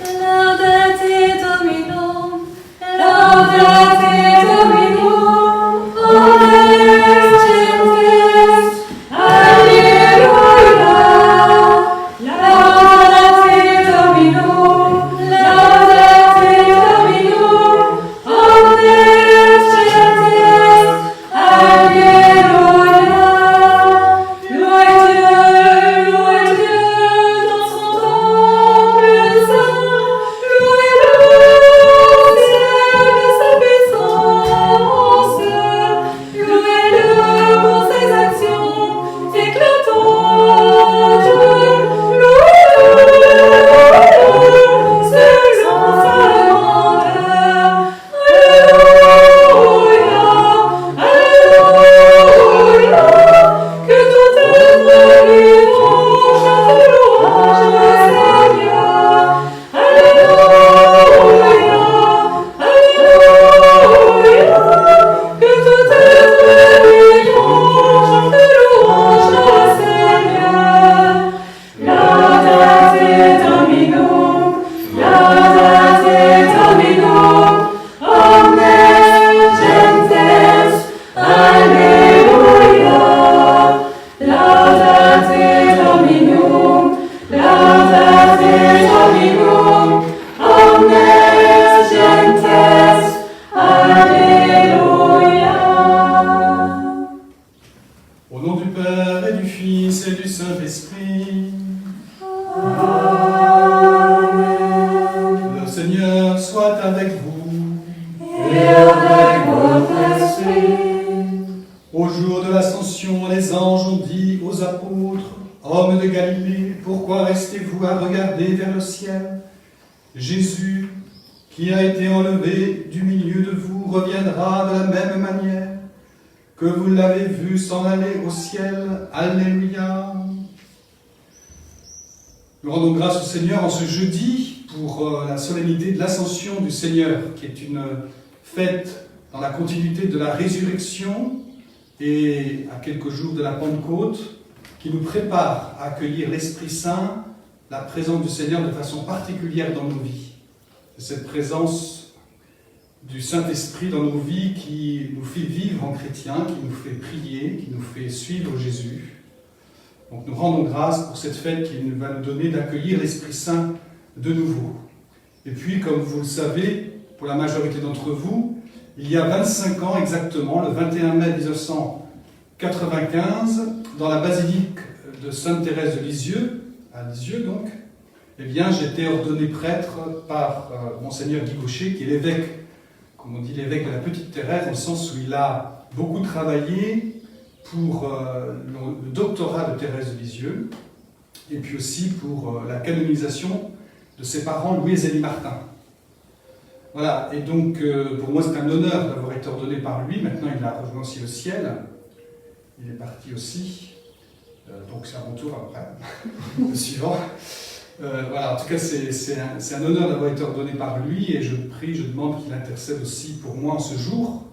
Laudate Dominum, laudate Dominum, omnes gentes, alleluia. Laudate Dominum, laudate Dominum, omnes gentes, alleluia. Louez Dieu dans son temple saint, louez-le au ciel de sa puissance, louez-le pour ses actions éclatantes, louez-le selon sa grandeur. Alléluia, Alléluia, que tout être vivant chante louange au Seigneur. Alléluia, Alléluia, que tout être vivant chante louange au Seigneur. Laudate Dominum, laudate Dominum, omnes gentes, alleluia. Laudate Dominum, laudate Dominum, omnes gentes, alleluia. Au nom du Père et du Fils et du Saint-Esprit, le Seigneur soit avec vous. Et avec votre esprit. Au jour de l'Ascension, les anges ont dit aux apôtres, hommes de Galilée, pourquoi restez-vous à regarder vers le ciel? Jésus, qui a été enlevé du milieu de vous, reviendra de la même manière que vous l'avez vu s'en aller au ciel. Alléluia. Nous rendons grâce au Seigneur en ce jeudi pour la solennité de l'Ascension du Seigneur, qui est une fête dans la continuité de la résurrection et à quelques jours de la Pentecôte, qui nous prépare à accueillir l'Esprit Saint, la présence du Seigneur de façon particulière dans nos vies. C'est cette présence du Saint-Esprit dans nos vies qui nous fait vivre en chrétien, qui nous fait prier, qui nous fait suivre Jésus. Donc nous rendons grâce pour cette fête qui va nous donner d'accueillir l'Esprit Saint de nouveau. Et puis, comme vous le savez, pour la majorité d'entre vous, il y a 25 ans exactement, le 21 mai 1995, dans la basilique de Sainte-Thérèse de Lisieux, à Lisieux donc, eh bien, j'étais ordonné prêtre par Monseigneur Guy Gaucher, qui est l'évêque, comme on dit, l'évêque de la Petite Thérèse, dans le sens où il a beaucoup travaillé pour le doctorat de Thérèse de Lisieux, et puis aussi pour la canonisation de ses parents Louis et Zélie Martin. Voilà, et donc pour moi c'est un honneur d'avoir été ordonné par lui. Maintenant il a rejoint aussi le ciel, il est parti aussi, donc c'est à mon tour après, le suivant. Voilà, en tout cas c'est un honneur d'avoir été ordonné par lui, et je prie, je demande qu'il intercède aussi pour moi en ce jour.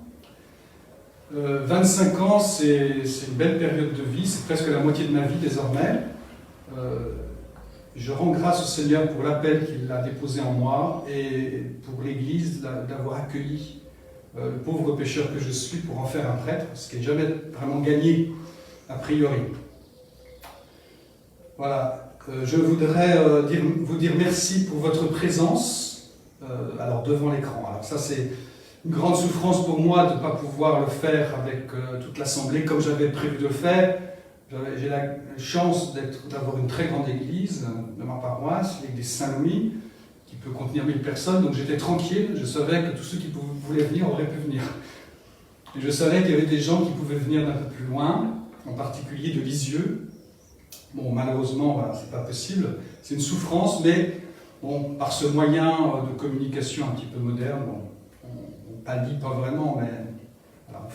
25 ans, c'est une belle période de vie, c'est presque la moitié de ma vie désormais. Je rends grâce au Seigneur pour l'appel qu'il a déposé en moi et pour l'Église d'avoir accueilli le pauvre pécheur que je suis pour en faire un prêtre, ce qui n'est jamais vraiment gagné a priori. Voilà, je voudrais vous dire merci pour votre présence alors devant l'écran. Alors ça c'est une grande souffrance pour moi de ne pas pouvoir le faire avec toute l'Assemblée comme j'avais prévu de le faire. J'ai la chance d'avoir une très grande église de ma paroisse, l'église Saint-Louis, qui peut contenir 1000 personnes, donc j'étais tranquille, je savais que tous ceux qui voulaient venir auraient pu venir. Et je savais qu'il y avait des gens qui pouvaient venir d'un peu plus loin, en particulier de Lisieux. Bon, malheureusement, voilà, c'est pas possible, c'est une souffrance, mais bon, par ce moyen de communication un petit peu moderne, bon, on pallie pas vraiment, mais voilà,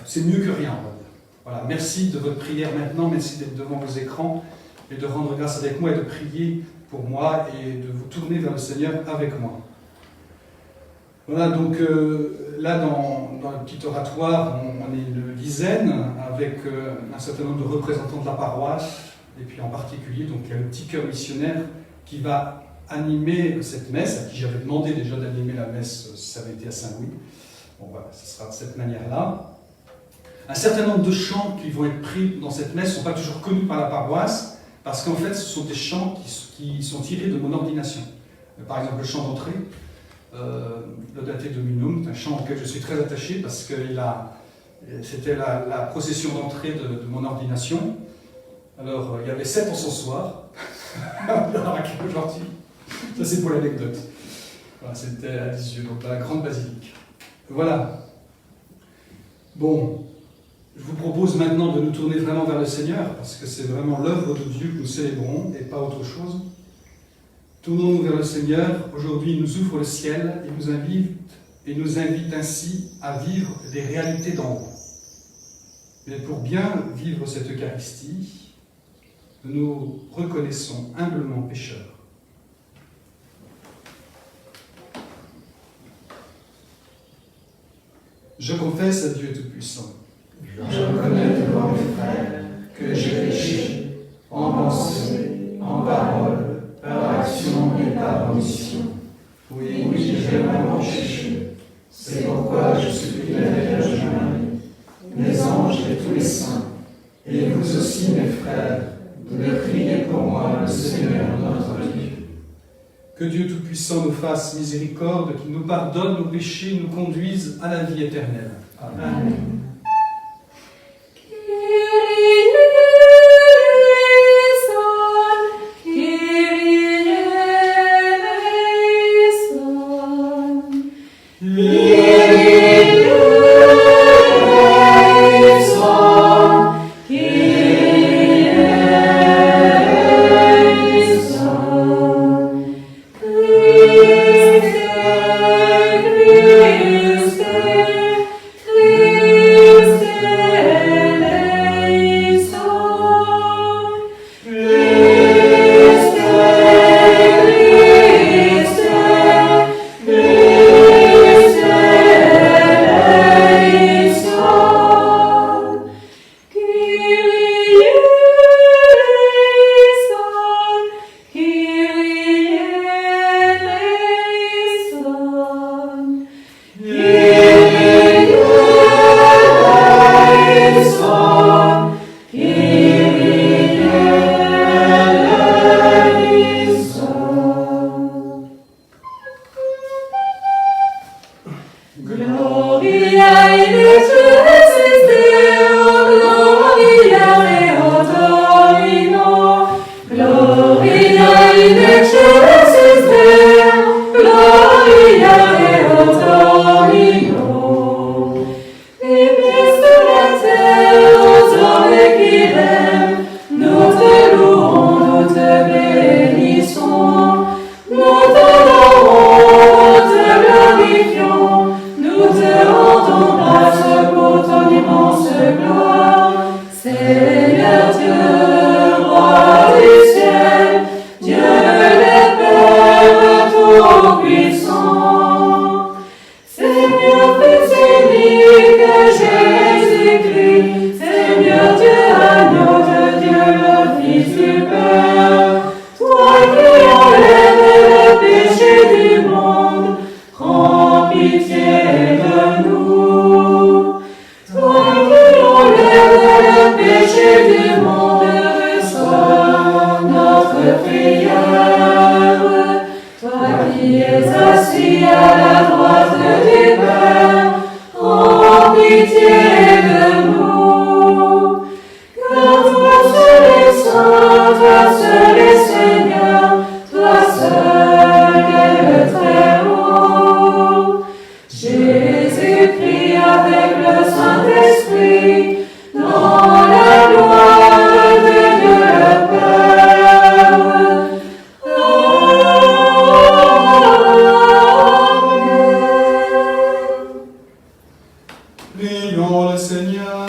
c'est mieux que rien, on va dire. Voilà, merci de votre prière maintenant, merci d'être devant vos écrans et de rendre grâce avec moi et de prier pour moi et de vous tourner vers le Seigneur avec moi. Voilà, donc là dans le petit oratoire, on est une dizaine avec un certain nombre de représentants de la paroisse, et puis en particulier, donc il y a le petit cœur missionnaire qui va animé cette messe, à qui j'avais demandé déjà d'animer la messe si ça avait été à Saint-Louis. Bon voilà, ce sera de cette manière-là. Un certain nombre de chants qui vont être pris dans cette messe ne sont pas toujours connus par la paroisse, parce qu'en fait ce sont des chants qui sont tirés de mon ordination. Par exemple le chant d'entrée, Laudate Dominum, un chant auquel je suis très attaché parce que c'était la procession d'entrée de mon ordination. Alors il y avait 7 encensoirs, aujourd'hui. Ça c'est pour l'anecdote. Voilà, c'était à Lisieux, donc dans la grande basilique. Voilà. Bon, je vous propose maintenant de nous tourner vraiment vers le Seigneur, parce que c'est vraiment l'œuvre de Dieu que nous célébrons et pas autre chose. Tournons-nous vers le Seigneur. Aujourd'hui, il nous ouvre le ciel et nous invite ainsi à vivre des réalités d'en haut. Mais pour bien vivre cette Eucharistie, nous nous reconnaissons humblement pécheurs. Je confesse à Dieu Tout-Puissant. Je reconnais devant mes frères que j'ai péché en pensée, en parole, par action et par omission. Oui, j'ai vraiment péché. C'est pourquoi je supplie la Vierge Marie, les anges et tous les saints, et vous aussi mes frères, de prier pour moi le Seigneur notre Dieu. Que Dieu Tout-Puissant nous fasse miséricorde, qu'il nous pardonne nos péchés et nous conduise à la vie éternelle. Amen. Prions le Seigneur.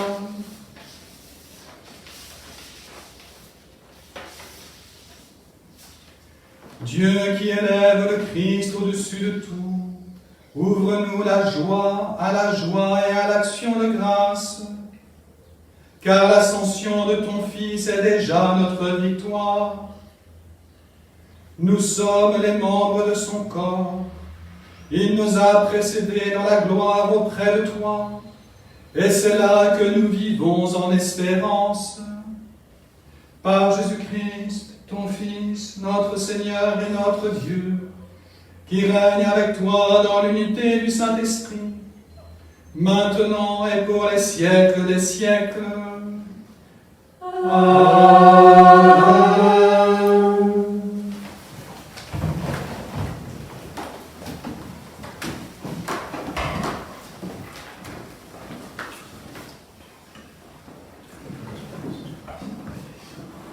Dieu qui élève le Christ au-dessus de tout, ouvre-nous la joie à la joie et à l'action de grâce, car l'ascension de ton Fils est déjà notre victoire. Nous sommes les membres de son corps. Il nous a précédés dans la gloire auprès de toi. Et c'est là que nous vivons en espérance. Par Jésus-Christ, ton Fils, notre Seigneur et notre Dieu, qui règne avec toi dans l'unité du Saint-Esprit, maintenant et pour les siècles des siècles. Amen.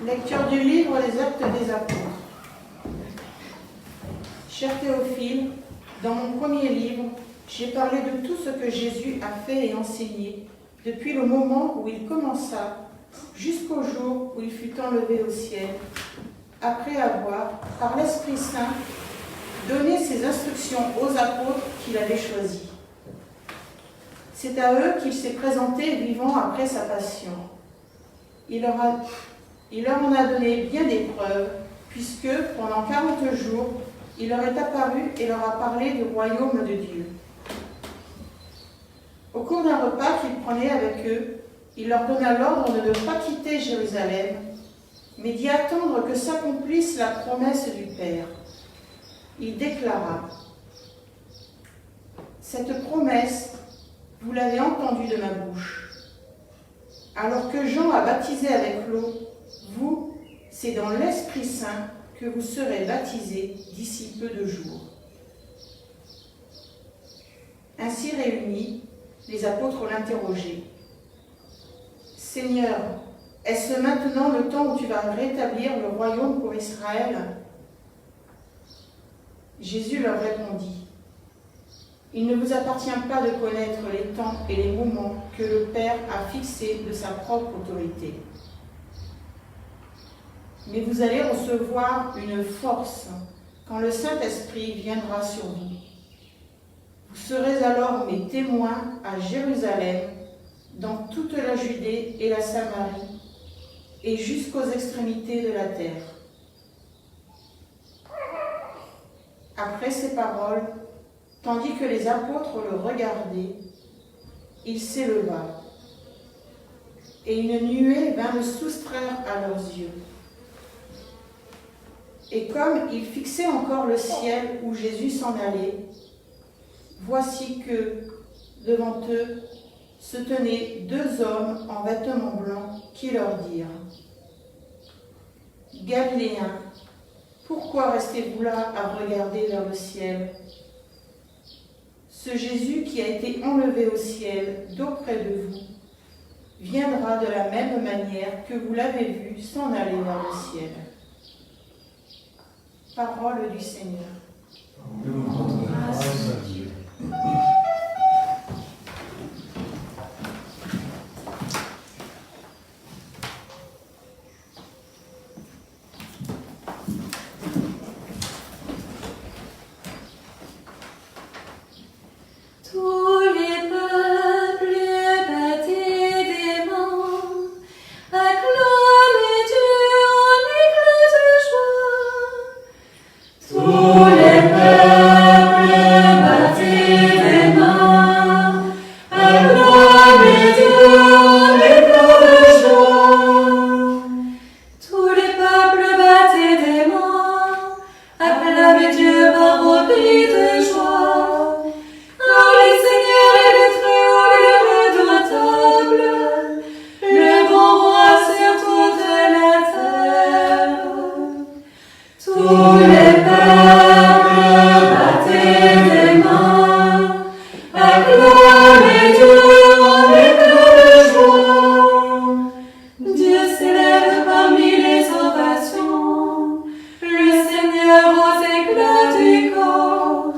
Lecture du livre Les Actes des Apôtres. Cher Théophile, dans mon premier livre, j'ai parlé de tout ce que Jésus a fait et enseigné depuis le moment où il commença jusqu'au jour où il fut enlevé au ciel, après avoir, par l'Esprit Saint, donné ses instructions aux apôtres qu'il avait choisis. C'est à eux qu'il s'est présenté vivant après sa passion. Il leur en a donné bien des preuves, puisque pendant 40 jours, il leur est apparu et leur a parlé du royaume de Dieu. Au cours d'un repas qu'il prenait avec eux, il leur donna l'ordre de ne pas quitter Jérusalem, mais d'y attendre que s'accomplisse la promesse du Père. Il déclara : « Cette promesse, vous l'avez entendue de ma bouche. Alors que Jean a baptisé avec l'eau, vous, c'est dans l'Esprit Saint que vous serez baptisés d'ici peu de jours. » Ainsi réunis, les apôtres l'interrogeaient. « Seigneur, est-ce maintenant le temps où tu vas rétablir le royaume pour Israël ?» Jésus leur répondit : « Il ne vous appartient pas de connaître les temps et les moments que le Père a fixés de sa propre autorité. Mais vous allez recevoir une force quand le Saint-Esprit viendra sur vous. Vous serez alors mes témoins à Jérusalem, dans toute la Judée et la Samarie, et jusqu'aux extrémités de la terre. » Après ces paroles, tandis que les apôtres le regardaient, il s'éleva, et une nuée vint le soustraire à leurs yeux. Et comme ils fixaient encore le ciel où Jésus s'en allait, voici que, devant eux, se tenaient 2 hommes en vêtements blancs qui leur dirent : « Galiléens, pourquoi restez-vous là à regarder vers le ciel ? Ce Jésus qui a été enlevé au ciel d'auprès de vous viendra de la même manière que vous l'avez vu s'en aller vers le ciel. » Parole du Seigneur. Nous rendons grâce à Dieu. Tous les peuples battaient des mains, acclamaient Dieu en éclats de joie. Tous les peuples battaient des mains, acclamaient Dieu en éclats de joie. Tous les peuples battaient des mains, acclamaient Dieu par remplis de joie. Car le Seigneur est le Très-Haut et redoutable, le grand roi sur toute la terre. Tous les peuples battaient des mains, acclamaient Dieu en éclats de joie. Dieu s'élève parmi les ovations, le Seigneur aux éclats du corps.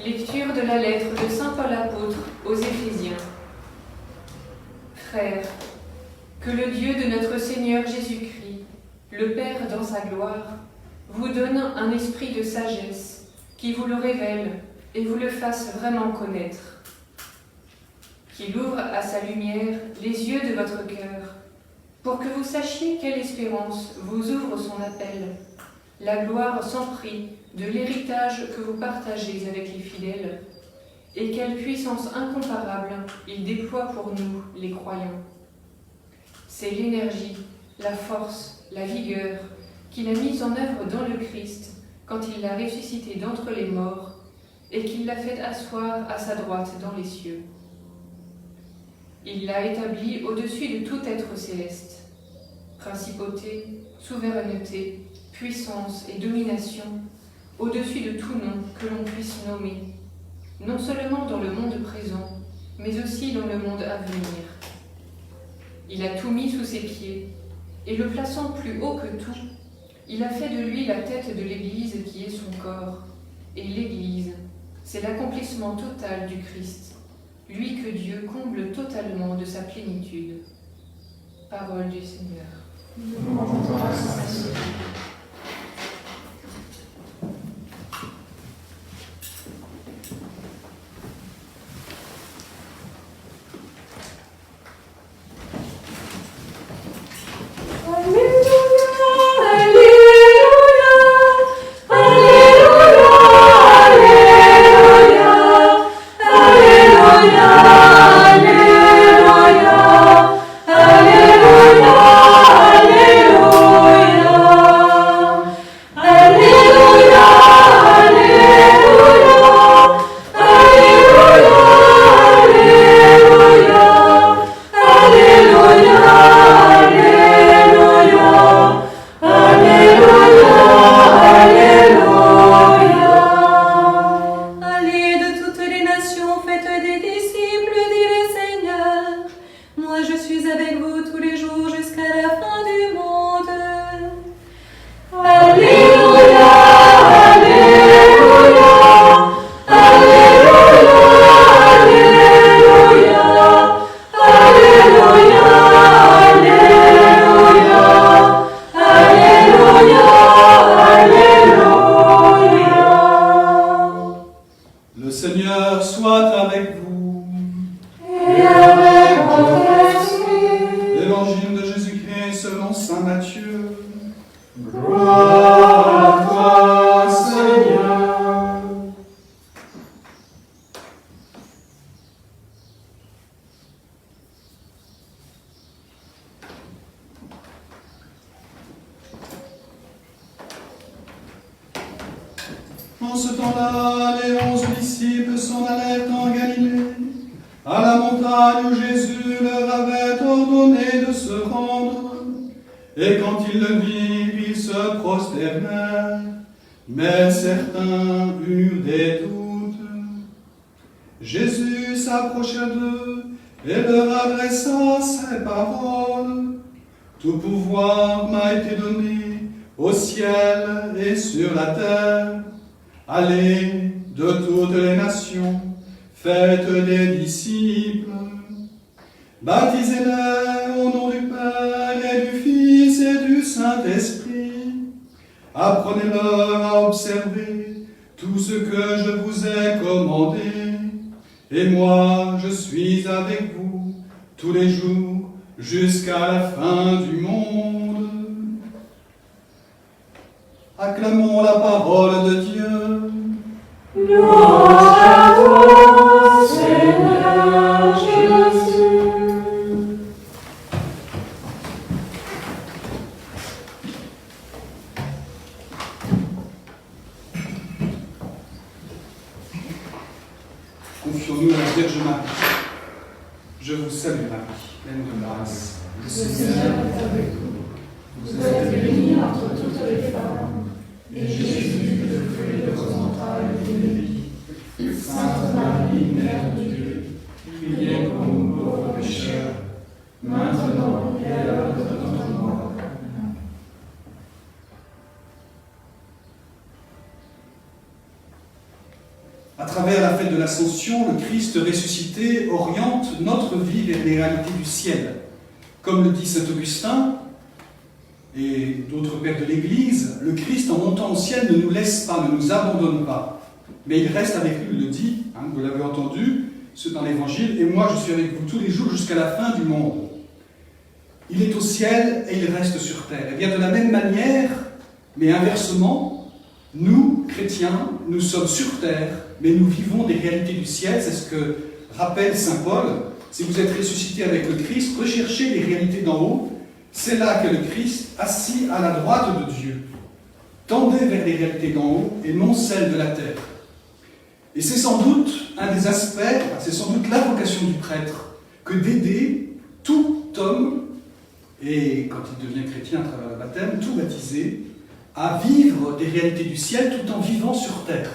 Lecture de la lettre de saint Paul apôtre aux Éphésiens. Frères, que le Dieu de notre Seigneur Jésus-Christ, le Père dans sa gloire, vous donne un esprit de sagesse qui vous le révèle et vous le fasse vraiment connaître, qu'il ouvre à sa lumière les yeux de votre cœur, pour que vous sachiez quelle espérance vous ouvre son appel, la gloire sans prix de l'héritage que vous partagez avec les fidèles, et quelle puissance incomparable il déploie pour nous, les croyants. C'est l'énergie, la force, la vigueur qu'il a mise en œuvre dans le Christ quand il l'a ressuscité d'entre les morts et qu'il l'a fait asseoir à sa droite dans les cieux. Il l'a établi au-dessus de tout être céleste, principauté, souveraineté, puissance et domination, au-dessus de tout nom que l'on puisse nommer, non seulement dans le monde présent, mais aussi dans le monde à venir. Il a tout mis sous ses pieds, et le plaçant plus haut que tout, il a fait de lui la tête de l'Église qui est son corps. Et l'Église, c'est l'accomplissement total du Christ, lui que Dieu comble totalement de sa plénitude. Parole du Seigneur. Nous rendons grâce à Dieu. En ce temps-là, les 11 disciples s'en allèrent en Galilée, à la montagne où Jésus leur avait ordonné de se rendre. Et quand ils le virent, ils se prosternèrent, mais certains eurent des doutes. Jésus s'approcha d'eux et leur adressa ces paroles. Tout pouvoir m'a été donné au ciel et sur la terre. Allez de toutes les nations, faites des disciples, baptisez-les au nom du Père et du Fils et du Saint-Esprit. Apprenez-leur à observer tout ce que je vous ai commandé. Et moi, je suis avec vous tous les jours jusqu'à la fin du monde. Acclamons la parole de Dieu. Louange à toi, Seigneur Jésus. Confions-nous à la Vierge Marie. Je vous salue Marie, pleine de grâce. Le Seigneur est avec vous. Vous êtes bénie entre toutes les femmes, et Jésus, le fruit de vos entrailles, est béni. Sainte Marie, Mère de Dieu, priez pour nous pauvres pécheurs, maintenant et à l'heure de notre mort. À travers la fête de l'Ascension, le Christ ressuscité oriente notre vie vers les réalités du ciel. Comme le dit saint Augustin et d'autres pères de l'Église, le Christ en montant au ciel ne nous laisse pas, ne nous abandonne pas, mais il reste avec nous, il le dit, vous l'avez entendu, c'est dans l'Évangile, et moi je suis avec vous tous les jours jusqu'à la fin du monde. Il est au ciel et il reste sur terre. Et bien de la même manière, mais inversement, nous, chrétiens, nous sommes sur terre, mais nous vivons des réalités du ciel. C'est ce que rappelle saint Paul. Si vous êtes ressuscité avec le Christ, recherchez les réalités d'en haut. C'est là qu'est le Christ, assis à la droite de Dieu. Tendez vers les réalités d'en haut et non celles de la terre. Et c'est sans doute un des aspects, c'est sans doute la vocation du prêtre, que d'aider tout homme, et quand il devient chrétien à travers le baptême, tout baptisé, à vivre des réalités du ciel tout en vivant sur terre.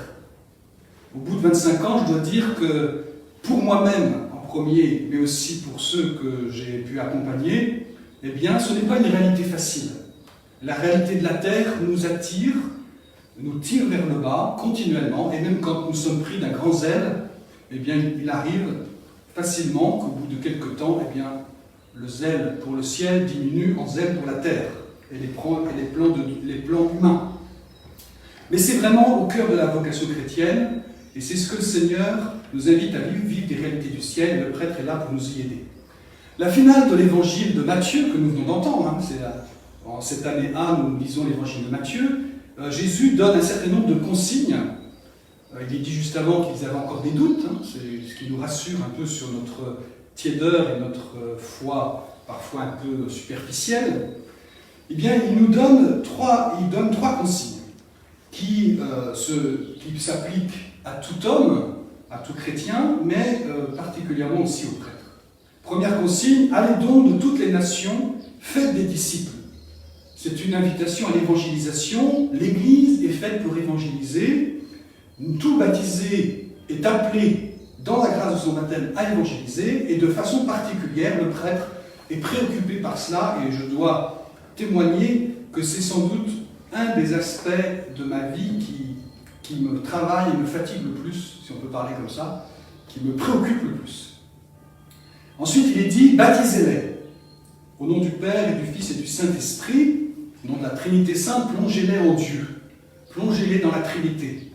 Au bout de 25 ans, je dois dire que pour moi-même, en premier, mais aussi pour ceux que j'ai pu accompagner, eh bien, ce n'est pas une réalité facile. La réalité de la terre nous attire, nous tire vers le bas continuellement, et même quand nous sommes pris d'un grand zèle, eh bien, il arrive facilement qu'au bout de quelques temps, eh bien, le zèle pour le ciel diminue en zèle pour la terre et les plans humains. Mais c'est vraiment au cœur de la vocation chrétienne, et c'est ce que le Seigneur nous invite à vivre des réalités du ciel, et le prêtre est là pour nous y aider. La finale de l'évangile de Matthieu, que nous venons d'entendre, en cette année A, nous lisons l'évangile de Matthieu, Jésus donne un certain nombre de consignes. Il est dit juste avant qu'ils avaient encore des doutes, c'est ce qui nous rassure un peu sur notre tiédeur et notre foi parfois un peu superficielle. Eh bien, il nous donne trois consignes qui s'appliquent à tout homme, à tout chrétien, mais particulièrement aussi aux prêtres. Première consigne, allez donc de toutes les nations, faites des disciples. C'est une invitation à l'évangélisation. L'Église est faite pour évangéliser. Tout baptisé est appelé, dans la grâce de son baptême, à évangéliser. Et de façon particulière, le prêtre est préoccupé par cela. Et je dois témoigner que c'est sans doute un des aspects de ma vie qui me travaille et me fatigue le plus, si on peut parler comme ça, qui me préoccupe le plus. Ensuite, il est dit, baptisez-les. Au nom du Père et du Fils et du Saint-Esprit, au nom de la Trinité Sainte, plongez-les en Dieu. Plongez-les dans la Trinité,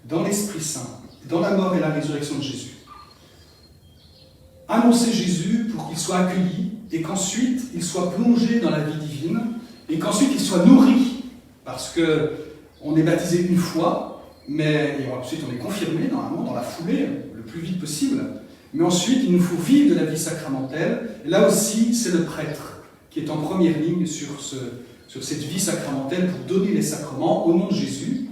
dans l'Esprit Saint, dans la mort et la résurrection de Jésus. Annoncez Jésus pour qu'il soit accueilli et qu'ensuite il soit plongé dans la vie divine et qu'ensuite il soit nourri, parce qu'on est baptisé une fois, mais ensuite on est confirmé normalement dans la foulée, le plus vite possible. Mais ensuite, il nous faut vivre de la vie sacramentelle. Et là aussi, c'est le prêtre qui est en première ligne sur cette vie sacramentelle pour donner les sacrements au nom de Jésus.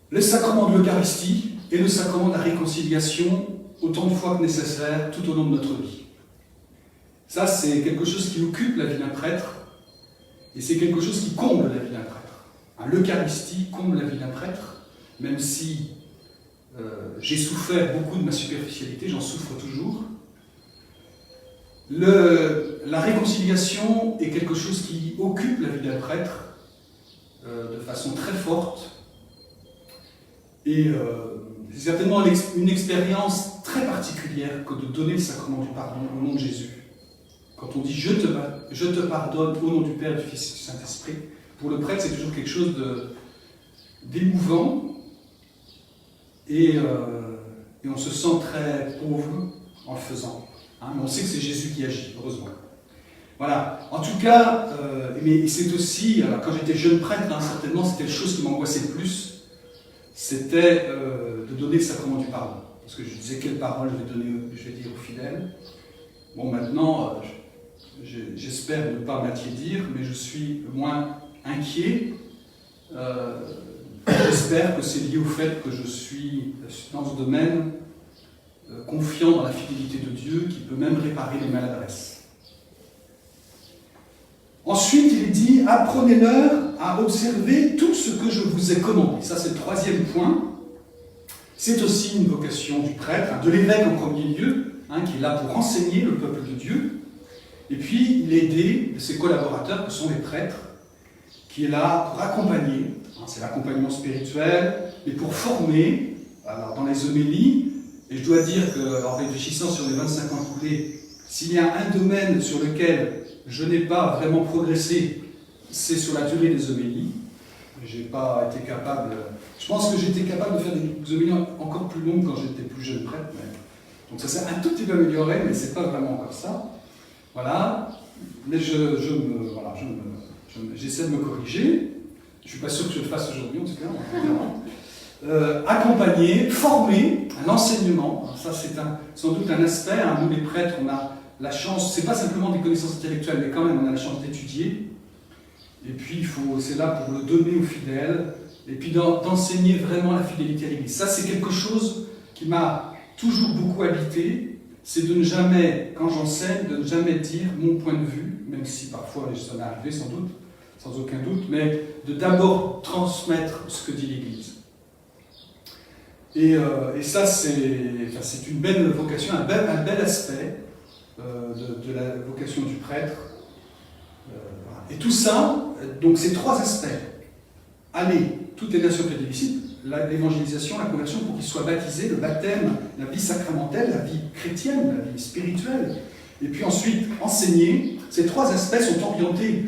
Le sacrement de l'Eucharistie et le sacrement de la réconciliation, autant de fois que nécessaire, tout au long de notre vie. Ça, c'est quelque chose qui occupe la vie d'un prêtre, et c'est quelque chose qui comble la vie d'un prêtre. L'Eucharistie comble la vie d'un prêtre, même si j'ai souffert beaucoup de ma superficialité, j'en souffre toujours. La réconciliation est quelque chose qui occupe la vie d'un prêtre de façon très forte. Et c'est certainement une expérience très particulière que de donner le sacrement du pardon au nom de Jésus. Quand on dit « je te pardonne au nom du Père, du Fils et du Saint-Esprit », pour le prêtre, c'est toujours quelque chose d'émouvant. Et on se sent très pauvre en le faisant. Mais on sait que c'est Jésus qui agit, heureusement. Voilà. En tout cas, mais c'est aussi, alors quand j'étais jeune prêtre, certainement, c'était la chose qui m'angoissait le plus, c'était de donner le sacrement du pardon. Parce que je disais quelle parole je vais dire aux fidèles. Bon, maintenant, j'espère ne pas m'attiédir, mais je suis moins inquiet J'espère que c'est lié au fait que je suis dans ce domaine confiant dans la fidélité de Dieu qui peut même réparer les maladresses. Ensuite, il est dit « Apprenez-leur à observer tout ce que je vous ai commandé ». Ça, c'est le troisième point. C'est aussi une vocation du prêtre, de l'évêque en premier lieu, qui est là pour enseigner le peuple de Dieu. Et puis, il est aidé de ses collaborateurs, que sont les prêtres, qui est là pour accompagner. C'est l'accompagnement spirituel, mais pour former, alors dans les homélies. Et je dois dire qu'en réfléchissant sur les 25 ans écoulés, s'il y a un domaine sur lequel je n'ai pas vraiment progressé, c'est sur la durée des homélies. Je n'ai pas été capable... Je pense que j'étais capable de faire des homélies encore plus longues quand j'étais plus jeune prêtre. Donc ça s'est un tout petit peu amélioré, mais ce n'est pas vraiment encore ça. Voilà. Mais j'essaie de me corriger. Je ne suis pas sûr que je le fasse aujourd'hui, en tout cas. Accompagner, former, un enseignement. Ça, c'est sans doute un aspect. Nous, les prêtres, on a la chance, c'est pas simplement des connaissances intellectuelles, mais quand même, on a la chance d'étudier. Et puis, c'est là pour le donner aux fidèles. Et puis, d'enseigner vraiment la fidélité à l'Église. Ça, c'est quelque chose qui m'a toujours beaucoup habité. C'est de ne jamais, quand j'enseigne, de ne jamais dire mon point de vue, même si parfois ça m'est arrivé sans doute, sans aucun doute, mais de d'abord transmettre ce que dit l'Église. Et ça, c'est une belle vocation, un bel aspect de la vocation du prêtre. Et tout ça, donc ces trois aspects, aller, toutes les nations faites des disciples, l'évangélisation, la conversion, pour qu'ils soient baptisés, le baptême, la vie sacramentelle, la vie chrétienne, la vie spirituelle, et puis ensuite enseigner, ces trois aspects sont orientés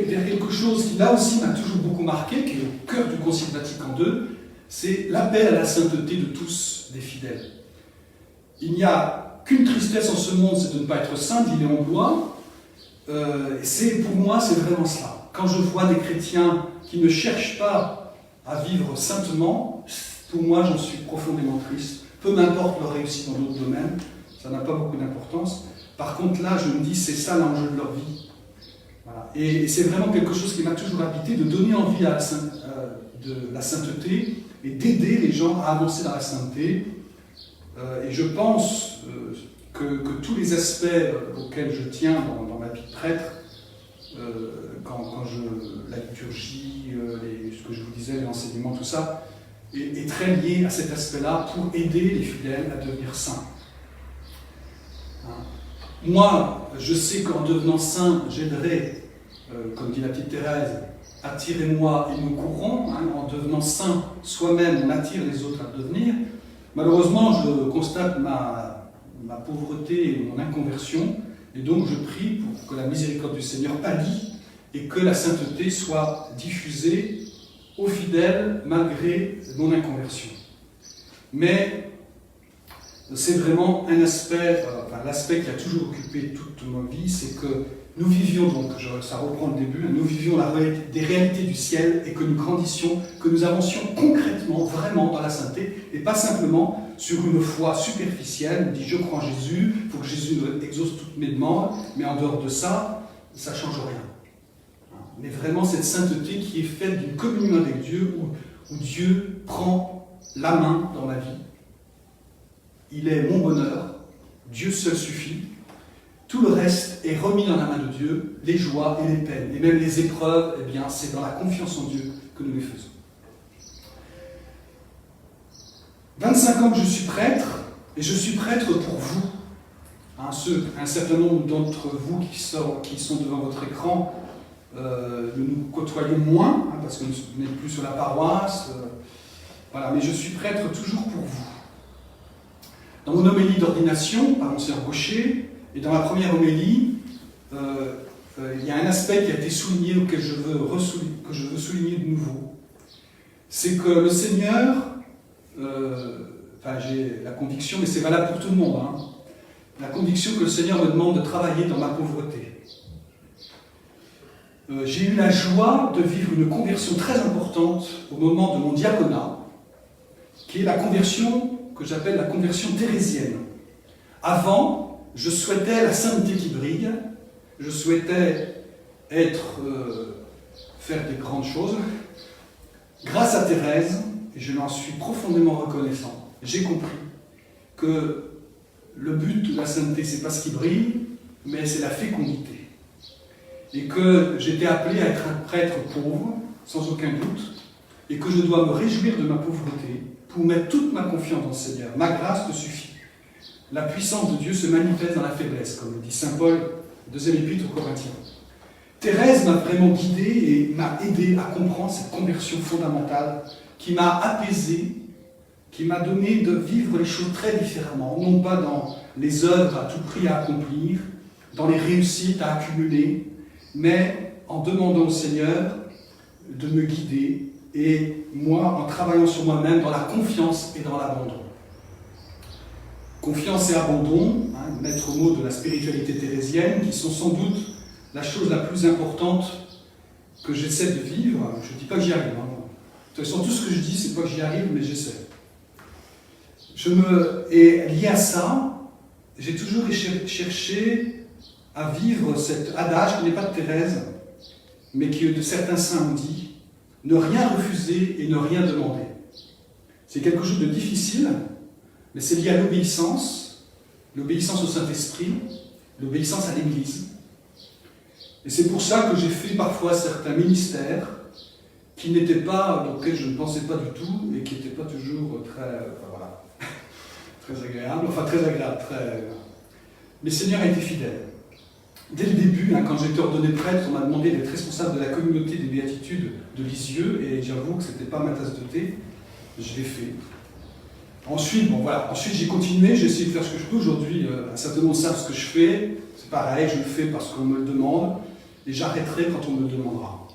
vers quelque chose qui là aussi m'a toujours beaucoup marqué, qui est au cœur du Concile Vatican II, c'est l'appel à la sainteté de tous les fidèles. Il n'y a qu'une tristesse en ce monde, c'est de ne pas être saint, dit Léon Blois. Pour moi, c'est vraiment cela. Quand je vois des chrétiens qui ne cherchent pas à vivre saintement, pour moi, j'en suis profondément triste. Peu m'importe leur réussite dans d'autres domaines, ça n'a pas beaucoup d'importance. Par contre, là, je me dis, c'est ça l'enjeu de leur vie. Voilà. Et c'est vraiment quelque chose qui m'a toujours habité, de donner envie de la sainteté et d'aider les gens à avancer dans la sainteté. Et je pense que tous les aspects auxquels je tiens dans ma vie de prêtre, la liturgie, ce que je vous disais, l'enseignement, tout ça, est très lié à cet aspect-là pour aider les fidèles à devenir saints. Moi, je sais qu'en devenant saint, j'aiderai, comme dit la petite Thérèse, attirez-moi et nous courrons. En devenant saint soi-même, on attire les autres à devenir. Malheureusement, je constate ma pauvreté et mon inconversion, et donc je prie pour que la miséricorde du Seigneur pâlit et que la sainteté soit diffusée aux fidèles malgré mon inconversion. Mais c'est vraiment un aspect, l'aspect qui a toujours occupé toute ma vie, c'est que nous vivions, donc ça reprend le début, nous vivions des réalités du ciel et que nous grandissions, que nous avancions concrètement, vraiment dans la sainteté, et pas simplement sur une foi superficielle, on dit je crois en Jésus, il faut que Jésus exauce toutes mes demandes, mais en dehors de ça, ça ne change rien. Mais vraiment cette sainteté qui est faite d'une communion avec Dieu, où Dieu prend la main dans ma vie. Il est mon bonheur, Dieu seul suffit. Tout le reste est remis dans la main de Dieu, les joies et les peines, et même les épreuves, eh bien, c'est dans la confiance en Dieu que nous les faisons. 25 ans que je suis prêtre, et je suis prêtre pour vous. Un certain nombre d'entre vous qui sont devant votre écran, nous côtoyons moins, parce que vous n'êtes plus sur la paroisse, voilà, mais je suis prêtre toujours pour vous. Dans mon homélie d'ordination, par Monseigneur Gaucher, et dans la première homélie, il y a un aspect qui a été souligné, que je veux souligner de nouveau. C'est que le Seigneur, j'ai la conviction, mais c'est valable pour tout le monde, la conviction que le Seigneur me demande de travailler dans ma pauvreté. J'ai eu la joie de vivre une conversion très importante au moment de mon diaconat, qui est la conversion que j'appelle la conversion thérésienne. Avant, je souhaitais la sainteté qui brille, je souhaitais faire des grandes choses, grâce à Thérèse, et je l'en suis profondément reconnaissant, j'ai compris que le but de la sainteté, c'est pas ce qui brille, mais c'est la fécondité. Et que j'étais appelé à être un prêtre pauvre, sans aucun doute, et que je dois me réjouir de ma pauvreté pour mettre toute ma confiance dans le Seigneur. Ma grâce te suffit. La puissance de Dieu se manifeste dans la faiblesse, comme le dit saint Paul, deuxième épître aux Corinthiens. Thérèse m'a vraiment guidé et m'a aidé à comprendre cette conversion fondamentale qui m'a apaisé, qui m'a donné de vivre les choses très différemment, non pas dans les œuvres à tout prix à accomplir, dans les réussites à accumuler, mais en demandant au Seigneur de me guider et moi, en travaillant sur moi-même, dans la confiance et dans l'abandon. Confiance et abandon, maître mot de la spiritualité thérésienne, qui sont sans doute la chose la plus importante que j'essaie de vivre. Je ne dis pas que j'y arrive. De toute façon, tout ce que je dis, c'est pas que j'y arrive, mais j'essaie. Et lié à ça, j'ai toujours cherché à vivre cet adage qui n'est pas de Thérèse, mais qui de certains saints ont dit, ne rien refuser et ne rien demander. C'est quelque chose de difficile, mais c'est lié à l'obéissance au Saint-Esprit, l'obéissance à l'Église. Et c'est pour ça que j'ai fait parfois certains ministères qui n'étaient pas, auxquels je ne pensais pas du tout, et qui n'étaient pas toujours très agréables, Mais le Seigneur a été fidèle. Dès le début, quand j'ai été ordonné prêtre, on m'a demandé d'être responsable de la communauté des béatitudes de Lisieux, et j'avoue que ce n'était pas ma tasse de thé, je l'ai fait. Ensuite, j'ai continué, j'ai essayé de faire ce que je peux. Aujourd'hui, certains monde savent ce que je fais, c'est pareil, je le fais parce qu'on me le demande, et j'arrêterai quand on me le demandera.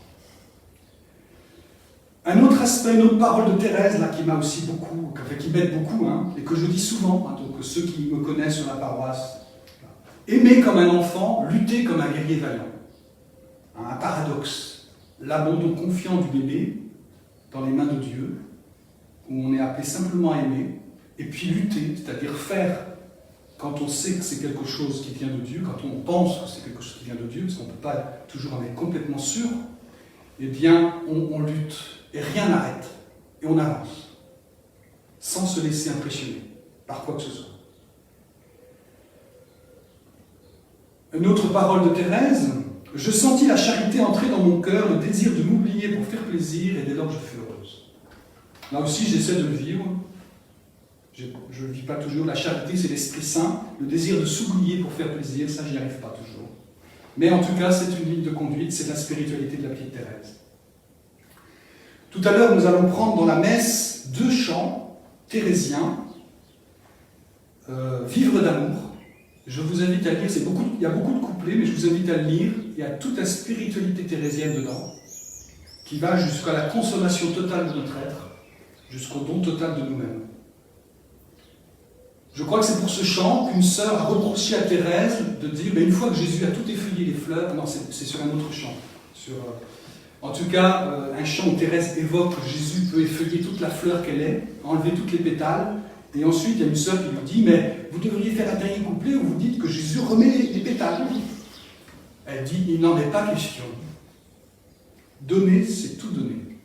Un autre aspect, une autre parole de Thérèse, là, qui m'a aussi beaucoup, qui m'aide beaucoup, et que je dis souvent, donc ceux qui me connaissent sur la paroisse, aimer comme un enfant, lutter comme un guerrier vaillant. Un paradoxe. L'abandon confiant du bébé dans les mains de Dieu, où on est appelé simplement à aimer, et puis lutter, c'est-à-dire faire quand on sait que c'est quelque chose qui vient de Dieu, quand on pense que c'est quelque chose qui vient de Dieu, parce qu'on ne peut pas toujours en être complètement sûr, eh bien, on lutte, et rien n'arrête, et on avance, sans se laisser impressionner par quoi que ce soit. Une autre parole de Thérèse, « Je sentis la charité entrer dans mon cœur, le désir de m'oublier pour faire plaisir, et dès lors je fus heureuse. » Là aussi, j'essaie de le vivre. Je ne le vis pas toujours. La charité, c'est l'Esprit Saint. Le désir de s'oublier pour faire plaisir, ça, j'y arrive pas toujours. Mais en tout cas, c'est une ligne de conduite, c'est la spiritualité de la petite Thérèse. Tout à l'heure, nous allons prendre dans la messe 2 chants thérésiens, Vivre d'amour. Je vous invite à lire, il y a beaucoup de couplets, mais je vous invite à le lire. Il y a toute la spiritualité thérésienne dedans, qui va jusqu'à la consommation totale de notre être, jusqu'au don total de nous-mêmes. Je crois que c'est pour ce chant qu'une sœur a reproché à Thérèse de dire, une fois que Jésus a tout effeuillé les fleurs, non, c'est sur un autre chant. En tout cas, un chant où Thérèse évoque que Jésus peut effeuiller toute la fleur qu'elle est, enlever toutes les pétales, et ensuite il y a une sœur qui lui dit, mais vous devriez faire un dernier couplet où vous dites que Jésus remet les pétales. Elle dit, il n'en est pas question. Donner, c'est tout donner.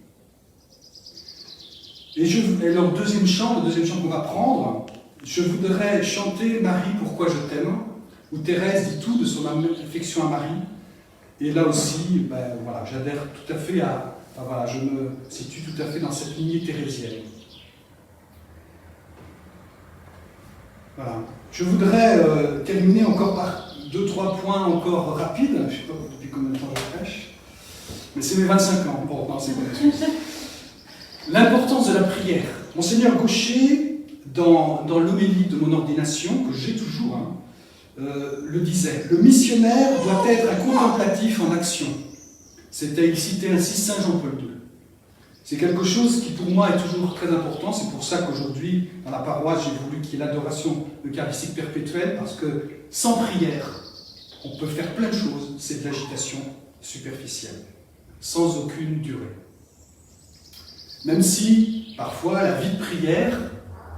Et le deuxième chant qu'on va prendre, je voudrais chanter Marie, pourquoi je t'aime, où Thérèse dit tout de son affection à Marie. Et là aussi, j'adhère tout à fait je me situe tout à fait dans cette lignée thérésienne. Voilà. Je voudrais terminer encore par 2-3 points encore rapides. Je ne sais pas depuis combien de temps je prêche, mais c'est mes 25 ans. Bon, non, c'est pas l'importance de la prière. Monseigneur Gaucher, dans l'homélie de mon ordination, que j'ai toujours, le disait, le missionnaire doit être un contemplatif en action. Il citait ainsi Saint Jean-Paul II. C'est quelque chose qui pour moi est toujours très important, c'est pour ça qu'aujourd'hui, dans la paroisse, j'ai voulu qu'il y ait l'adoration eucharistique perpétuelle, parce que sans prière, on peut faire plein de choses, c'est de l'agitation superficielle, sans aucune durée. Même si, parfois, la vie de prière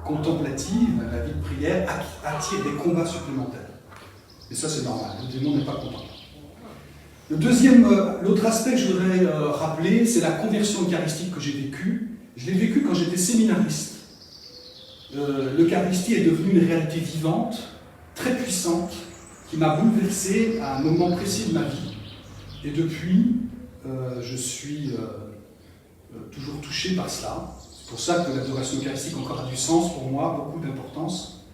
contemplative, la vie de prière attire des combats supplémentaires. Et ça, c'est normal, le démon n'est pas content. L'autre aspect que je voudrais rappeler, c'est la conversion eucharistique que j'ai vécue. Je l'ai vécue quand j'étais séminariste. L'Eucharistie est devenue une réalité vivante, très puissante, qui m'a bouleversé à un moment précis de ma vie. Et depuis, je suis toujours touché par cela. C'est pour ça que l'adoration eucharistique encore a du sens pour moi, beaucoup d'importance.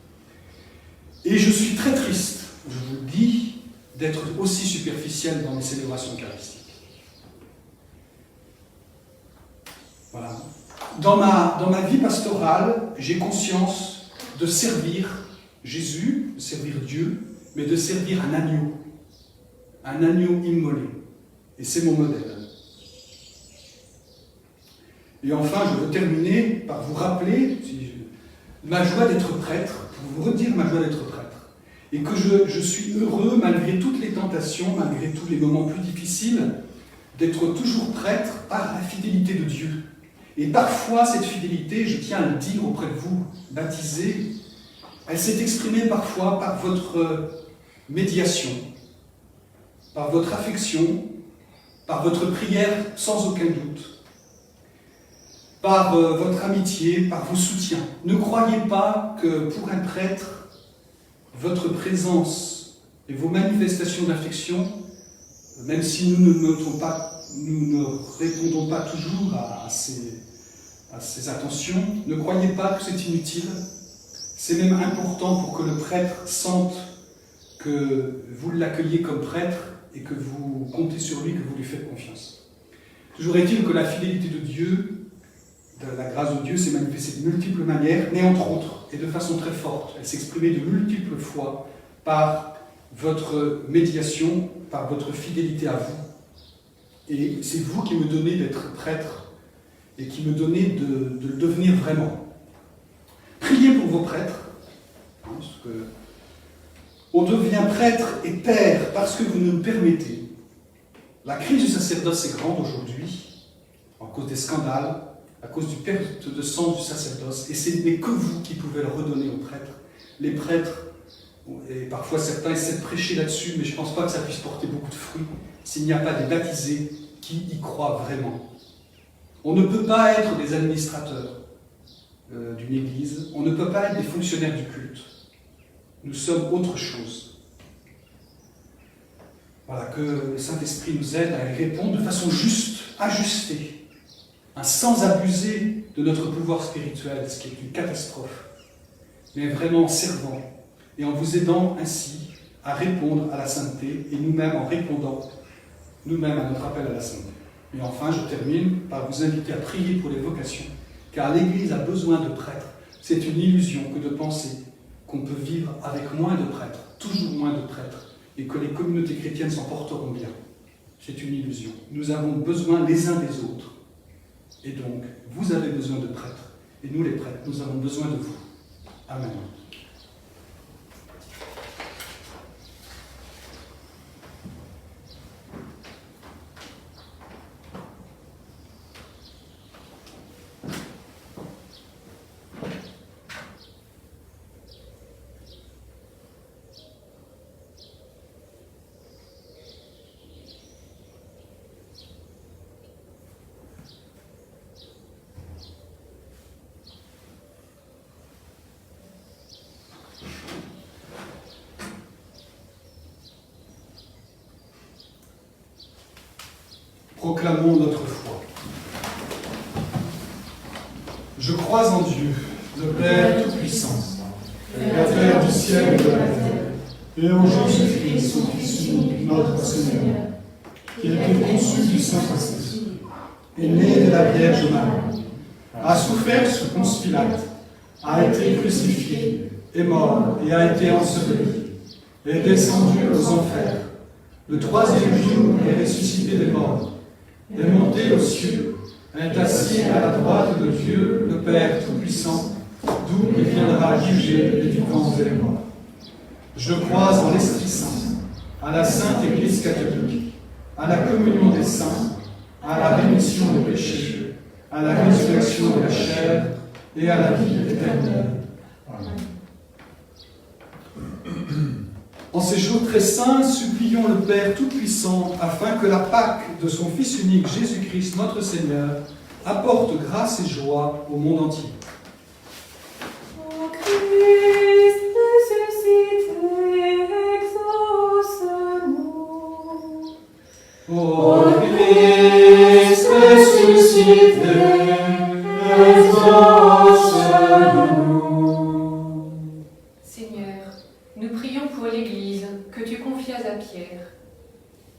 Et je suis très triste, je vous le dis, d'être aussi superficiel dans mes célébrations eucharistiques. Voilà. Dans ma vie pastorale, j'ai conscience de servir Jésus, de servir Dieu, mais de servir un agneau immolé. Et c'est mon modèle. Et enfin, je veux terminer par vous rappeler ma joie d'être prêtre, pour vous redire ma joie d'être prêtre. Et que je suis heureux, malgré toutes les tentations, malgré tous les moments plus difficiles, d'être toujours prêtre par la fidélité de Dieu. Et parfois, cette fidélité, je tiens à le dire auprès de vous, baptisés, elle s'est exprimée parfois par votre médiation, par votre affection, par votre prière sans aucun doute, par votre amitié, par vos soutiens. Ne croyez pas que pour un prêtre, votre présence et vos manifestations d'affection, même si nous ne répondons pas toujours à ces attentions, ne croyez pas que c'est inutile. C'est même important pour que le prêtre sente que vous l'accueillez comme prêtre et que vous comptez sur lui, que vous lui faites confiance. Toujours est-il que la fidélité de Dieu, la grâce de Dieu s'est manifestée de multiples manières, mais entre autres, et de façon très forte, elle s'est exprimée de multiples fois par votre médiation, par votre fidélité à vous. Et c'est vous qui me donnez d'être prêtre et qui me donnez de le devenir vraiment. Priez pour vos prêtres, parce que on devient prêtre et père parce que vous nous le permettez. La crise du sacerdoce est grande aujourd'hui, à cause des scandales, à cause du perte de sang du sacerdoce, et ce n'est que vous qui pouvez le redonner aux prêtres. Les prêtres, et parfois certains essaient de prêcher là-dessus, mais je ne pense pas que ça puisse porter beaucoup de fruits s'il n'y a pas des baptisés qui y croient vraiment. On ne peut pas être des administrateurs d'une église, on ne peut pas être des fonctionnaires du culte. Nous sommes autre chose. Voilà, que le Saint-Esprit nous aide à y répondre de façon juste, ajustée, sans abuser de notre pouvoir spirituel, ce qui est une catastrophe, mais vraiment en servant et en vous aidant ainsi à répondre à la sainteté et nous-mêmes en répondant nous-mêmes à notre appel à la sainteté. Et enfin, je termine par vous inviter à prier pour les vocations, car l'Église a besoin de prêtres. C'est une illusion que de penser qu'on peut vivre avec moins de prêtres, toujours moins de prêtres, et que les communautés chrétiennes s'en porteront bien. C'est une illusion. Nous avons besoin les uns des autres. Et donc, vous avez besoin de prêtres, et nous les prêtres, nous avons besoin de vous. Amen. Proclamons notre foi. Je crois en Dieu, le Père Tout-Puissant, Créateur du ciel et de la terre, et en Jésus-Christ, son Fils unique, notre Seigneur, qui a été conçu du Saint-Esprit, est né de la Vierge Marie, a souffert sous Ponce Pilate, a été crucifié, est mort et a été enseveli, est descendu aux enfers. Le troisième jour est ressuscité des morts, est monté aux cieux, est assis à la droite de Dieu, le Père Tout-Puissant, d'où il viendra juger les vivants et les morts. Je crois en l'Esprit Saint, à la Sainte Église catholique, à la communion des saints, à la rémission des péchés, à la résurrection de la chair et à la vie éternelle. Amen. En ces jours très saints, supplions le Père Tout-Puissant afin que la Pâque de son Fils unique, Jésus-Christ, notre Seigneur, apporte grâce et joie au monde entier. Ô Christ ressuscité, exauce-nous. Ô Christ ressuscité, exauce-nous. Seigneur, nous prions pour l'Église que tu confias à Pierre.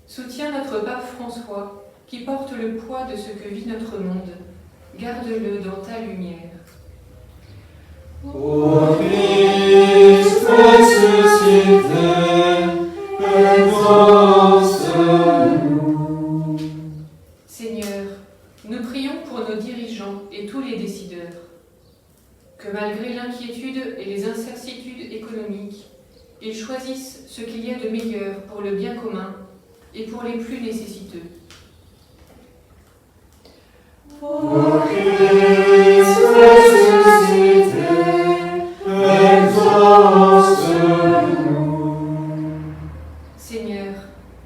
Soutiens notre pape François, qui porte le poids de ce que vit notre monde. Garde-le dans ta lumière. Ô Christ ressuscité, exauce-nous. Seigneur, nous prions pour nos dirigeants et tous les décideurs. Que malgré l'inquiétude et les incertitudes économiques, ils choisissent ce qu'il y a de meilleur pour le bien commun et pour les plus nécessiteux. Ô Christ ressuscité, exauce-nous. Seigneur,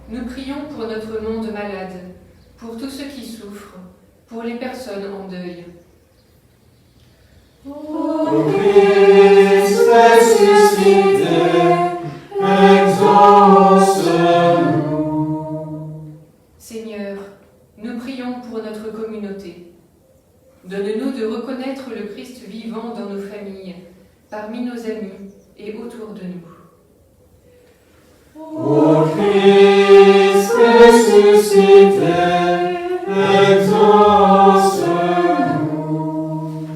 nous prions pour notre monde malade, pour tous ceux qui souffrent, pour les personnes en deuil. Ô Christ ressuscité, exauce-nous. Seigneur, nous prions pour notre communauté. Donne-nous de reconnaître le Christ vivant dans nos familles, parmi nos amis et autour de nous. Ô Christ ressuscité, exauce-nous.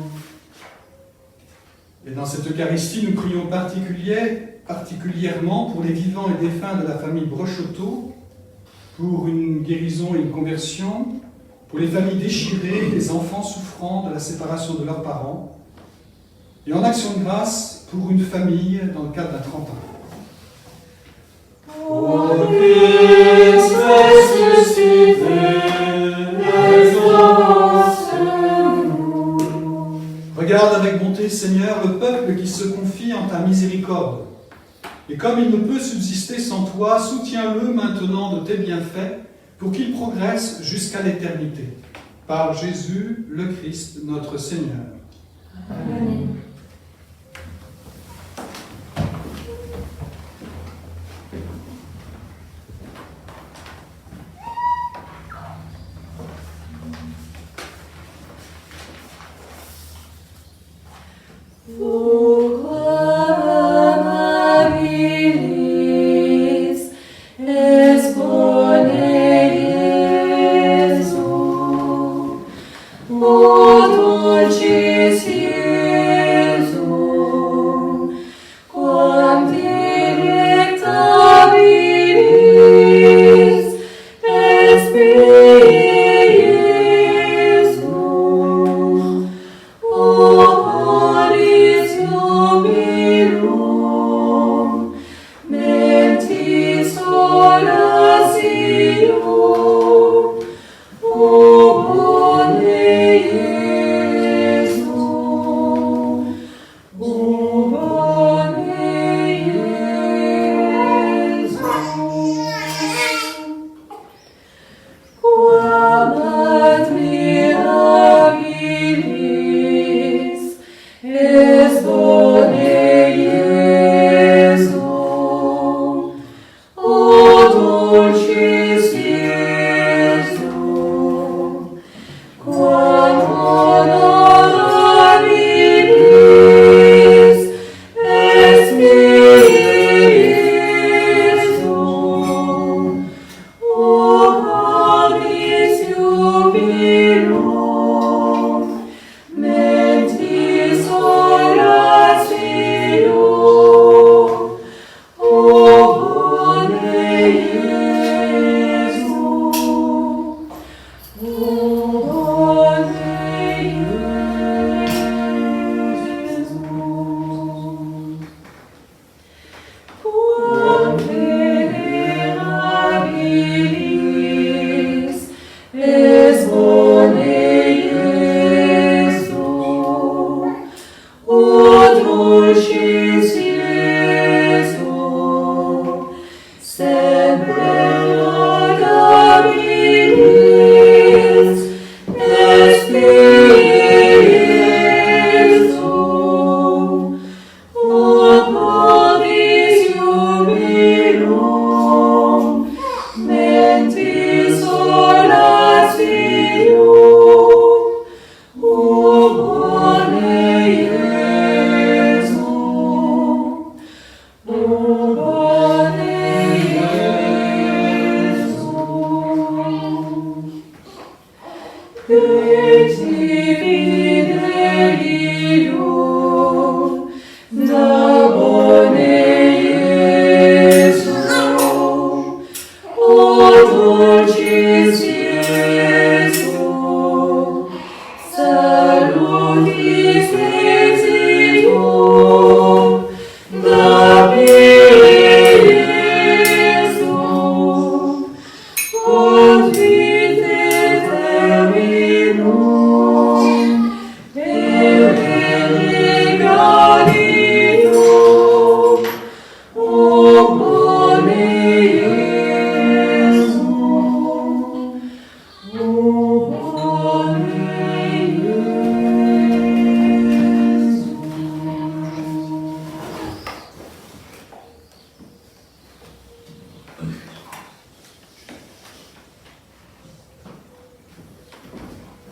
Et dans cette Eucharistie, nous prions particulièrement pour les vivants et défunts de la famille Brochotto, pour une guérison et une conversion, pour les familles déchirées, les enfants souffrant de la séparation de leurs parents, et en action de grâce pour une famille dans le cadre d'un 30 ans. Ô Christ ressuscité, exauce-nous. Regarde avec bonté, Seigneur, le peuple qui se confie en ta miséricorde. Et comme il ne peut subsister sans toi, soutiens-le maintenant de tes bienfaits pour qu'il progresse jusqu'à l'éternité. Par Jésus, le Christ, notre Seigneur. Amen. Dulcis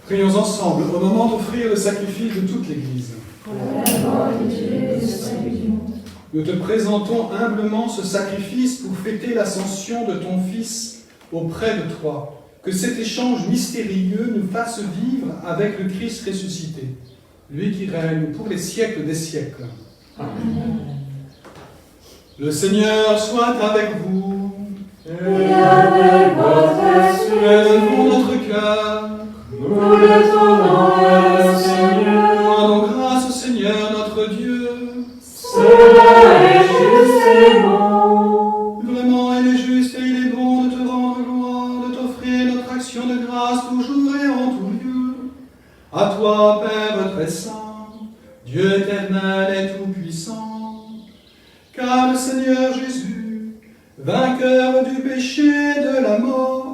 Prions ensemble au moment d'offrir le sacrifice de toute l'Église. Nous te présentons humblement ce sacrifice pour fêter l'ascension de ton Fils auprès de toi. Que cet échange mystérieux nous fasse vivre avec le Christ ressuscité, lui qui règne pour les siècles des siècles. Amen. Le Seigneur soit avec vous. Et avec votre esprit. Élevons notre cœur. Nous le tournons au Seigneur. Rendons grâce au Seigneur notre Dieu. Cela est juste et bon. Vraiment, il est juste et il est bon de te rendre gloire, de t'offrir notre action de grâce toujours et en tout lieu. À toi, Père très saint, Dieu éternel et tout-puissant, car le Seigneur Jésus, vainqueur du péché et de la mort,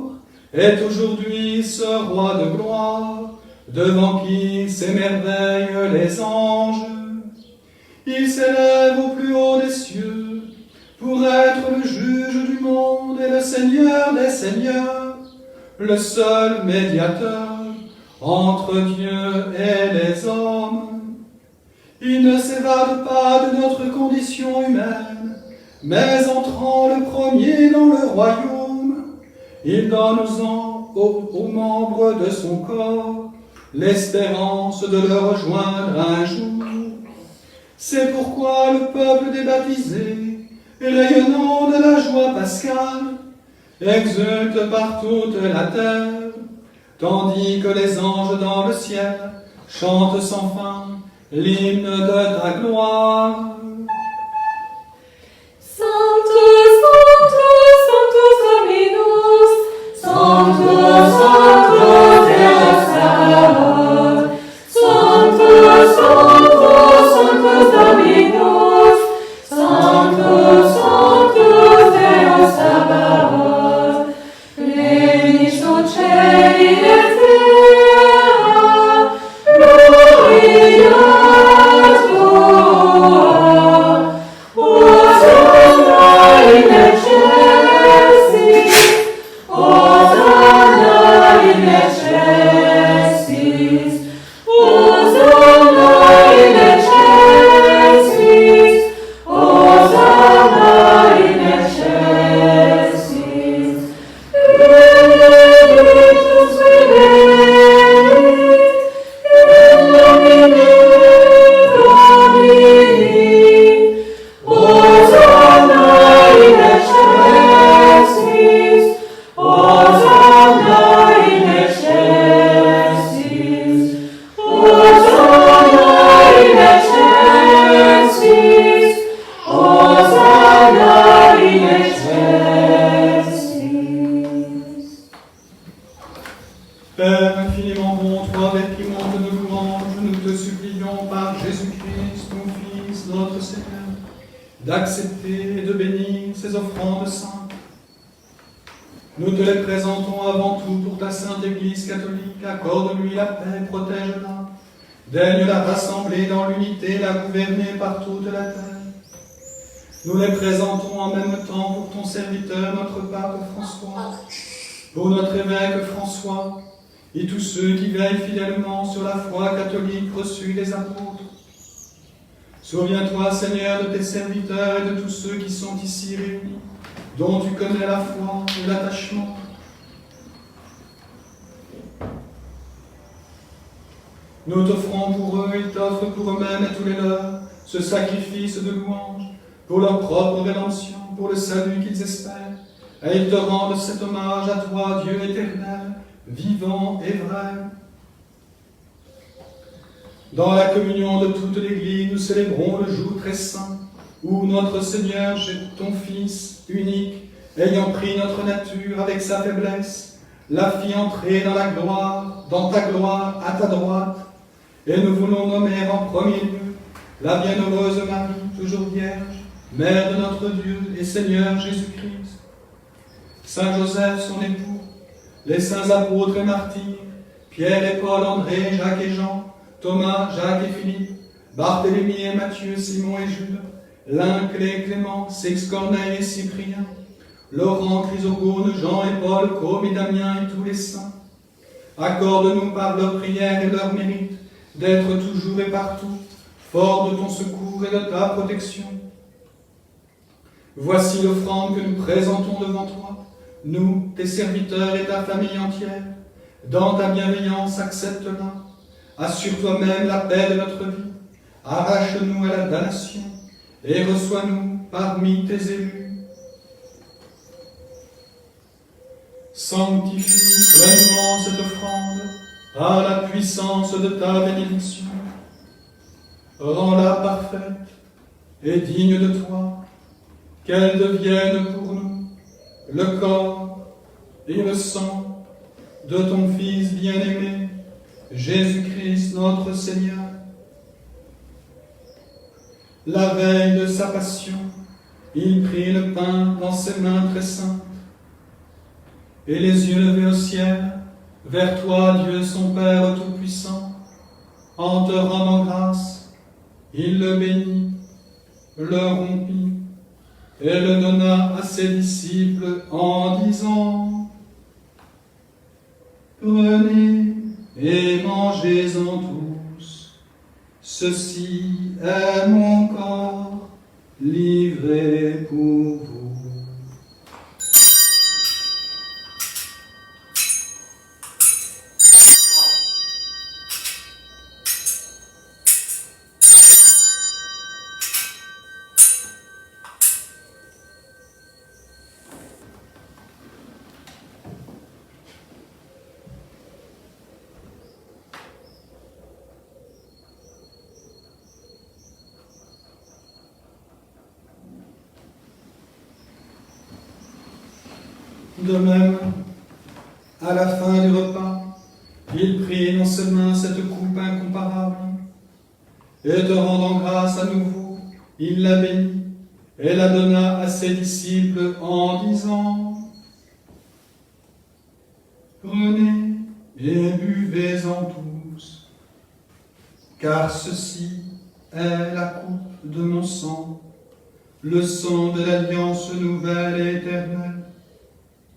est aujourd'hui ce roi de gloire, devant qui s'émerveillent les anges. Il s'élève au plus haut des cieux, pour être le juge du monde et le Seigneur des seigneurs, le seul médiateur entre Dieu et les hommes. Il ne s'évade pas de notre condition humaine, mais entrant le premier dans le royaume, il donne aux membres de son corps l'espérance de le rejoindre un jour. C'est pourquoi le peuple des baptisés, rayonnant de la joie pascale, exulte par toute la terre, tandis que les anges dans le ciel chantent sans fin l'hymne de ta gloire. Sanctus, Sanctus, Sanctus Dominus, Sanctus, Sanctus Deus Sabaoth, Sanctus, Sanctus, Sanctus Dominus, Sanctus, Sanctus Deus Sabaoth, plenitur caeli et terra, gloria tua, Hosanna in excelsis, Hosanna in excelsis, Hosanna in excelsis, Hosanna in excelsis. Benedictus venit, in nomine Domini, Hosanna in excelsis, Hosanna in excelsis, Hosanna in excelsis, Hosanna in excelsis. Père infiniment bon, toi avec qui montent nos louanges, nous te supplions par Jésus-Christ, ton Fils, notre Seigneur, d'accepter et de bénir ces offrandes saintes. Nous te les présentons avant tout pour ta sainte Église catholique. Accorde-lui la paix, protège-la. Daigne la rassembler dans l'unité, la gouverner par toute la terre. Nous les présentons en même temps pour ton serviteur, notre pape François, pour notre évêque François, et tous ceux qui veillent fidèlement sur la foi catholique reçue des apôtres. Souviens-toi, Seigneur, de tes serviteurs et de tous ceux qui sont ici réunis, dont tu connais la foi et l'attachement. Nous t'offrons pour eux, ils t'offrent pour eux-mêmes et tous les leurs, ce sacrifice de louange, pour leur propre rédemption, pour le salut qu'ils espèrent, et ils te rendent cet hommage à toi, Dieu éternel, vivant et vrai. Dans la communion de toute l'Église, nous célébrons le jour très saint, où notre Seigneur, ton Fils unique, ayant pris notre nature avec sa faiblesse, l'a fit entrer dans la gloire, dans ta gloire, à ta droite, et nous voulons nommer en premier lieu la bienheureuse Marie, toujours vierge, Mère de notre Dieu et Seigneur Jésus-Christ, Saint Joseph, son époux, les saints apôtres et martyrs, Pierre et Paul, André, Jacques et Jean, Thomas, Jacques et Philippe, Barthélemy et Matthieu, Simon et Jules, Lyncle et Clément, Six, Corneille et Cyprien, Laurent, Chrysogone, Jean et Paul, Com et Damien et tous les saints. Accorde-nous par leurs prières et leurs mérites d'être toujours et partout forts de ton secours et de ta protection. Voici l'offrande que nous présentons devant toi, nous, tes serviteurs et ta famille entière. Dans ta bienveillance, accepte-la. Assure toi-même la paix de notre vie. Arrache-nous à la damnation et reçois-nous parmi tes élus. Sanctifie pleinement cette offrande par la puissance de ta bénédiction. Rends-la parfaite et digne de toi, qu'elle devienne pour nous le corps et le sang de ton Fils bien-aimé, Jésus-Christ notre Seigneur. La veille de sa passion, il prit le pain dans ses mains très saintes, et les yeux levés au ciel, vers toi, Dieu son Père Tout-Puissant, en te rendant grâce, il le bénit, le rompit, et le donna à ses disciples en disant: Prenez et mangez-en tous, ceci est mon corps livré pour vous. De même, à la fin du repas, il prit dans ses mains cette coupe incomparable, et te rendant grâce à nouveau, il la bénit, et la donna à ses disciples en disant: Prenez et buvez-en tous, car ceci est la coupe de mon sang, le sang de l'alliance nouvelle et éternelle,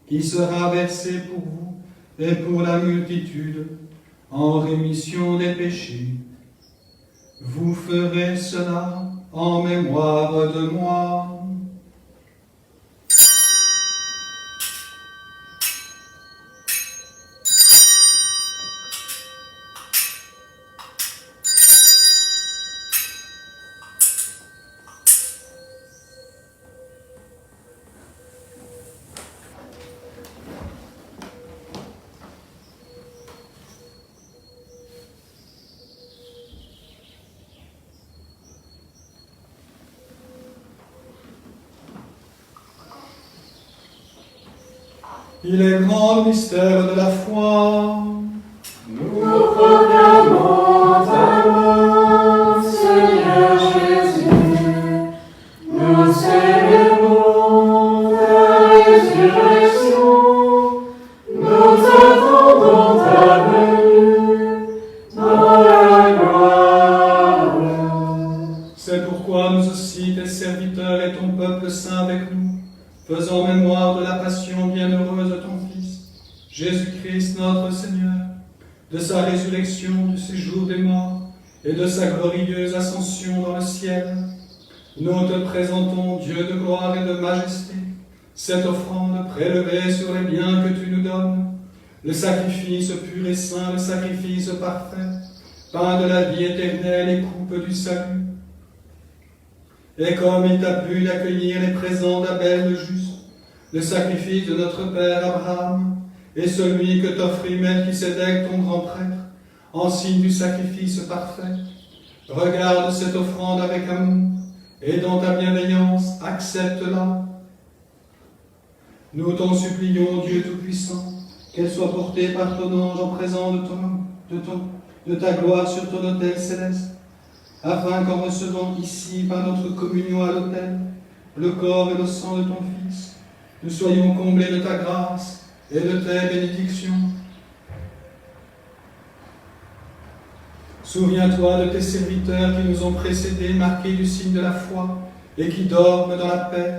qui sera versé pour vous et pour la multitude en rémission des péchés. Vous ferez cela en mémoire de moi. Il est grand le mystère de la foi. Nous proclamons ta mort, Seigneur Jésus. Nous célébrons ta résurrection. Nous attendons ta venue dans la gloire. C'est pourquoi nous aussi, tes serviteurs et ton peuple saint avec nous, faisant mémoire de la passion bienheureuse de ton Fils, Jésus-Christ notre Seigneur, de sa résurrection du séjour des morts et de sa glorieuse ascension dans le ciel, nous te présentons, Dieu de gloire et de majesté, cette offrande prélevée sur les biens que tu nous donnes, le sacrifice pur et saint, le sacrifice parfait, pain de la vie éternelle et coupe du salut. Et comme il t'a plu d'accueillir les présents d'Abel le juste, le sacrifice de notre père Abraham, et celui que t'offrit Melchisédek ton grand prêtre, en signe du sacrifice parfait, regarde cette offrande avec amour, et dans ta bienveillance, accepte-la. Nous t'en supplions, Dieu Tout-Puissant, qu'elle soit portée par ton ange en présence de ta gloire sur ton autel céleste, afin qu'en recevant ici, par notre communion à l'autel, le corps et le sang de ton Fils, nous soyons comblés de ta grâce et de tes bénédictions. Souviens-toi de tes serviteurs qui nous ont précédés, marqués du signe de la foi, et qui dorment dans la paix.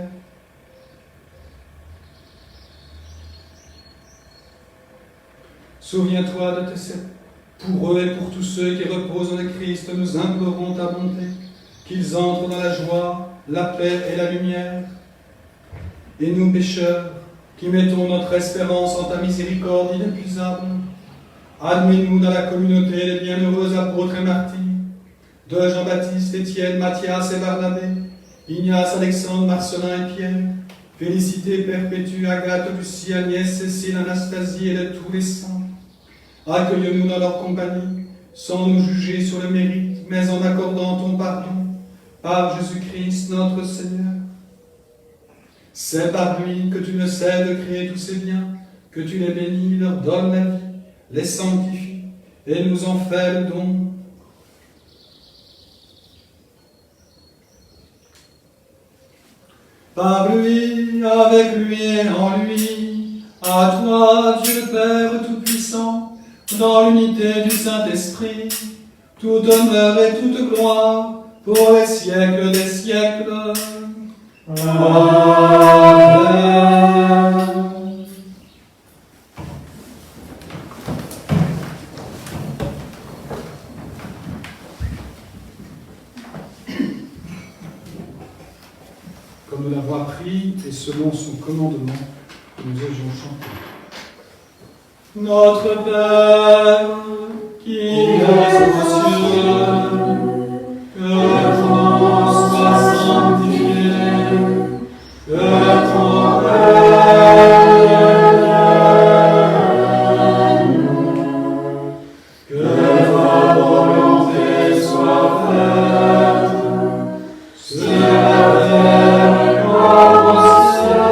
Souviens-toi de tes serviteurs. Pour eux et pour tous ceux qui reposent en le Christ, nous implorons ta bonté, qu'ils entrent dans la joie, la paix et la lumière. Et nous, pécheurs, qui mettons notre espérance en ta miséricorde inépuisable, admets-nous dans la communauté des bienheureux apôtres et martyrs, de Jean-Baptiste, Étienne, Matthias et Barnabé, Ignace, Alexandre, Marcelin et Pierre, Félicité, Perpétue, Agathe, Lucie, Agnès, Cécile, Anastasie et de tous les saints. Accueille-nous dans leur compagnie, sans nous juger sur le mérite, mais en accordant ton pardon, par Jésus-Christ notre Seigneur. C'est par lui que tu ne sais de créer tous ces biens, que tu les bénis, leur donnes la vie, les sanctifies, et nous en fais le don. Par lui, avec lui et en lui, à toi, Dieu Père Tout-Puissant, dans l'unité du Saint-Esprit, tout honneur et toute gloire, pour les siècles des siècles. Amen. Comme nous l'avons appris, et selon son commandement, nous osions chanter. Notre Père, qui es aux cieux, que ton nom soit sanctifié, que ton règne vienne, que ta volonté soit faite, sur la terre comme au ciel.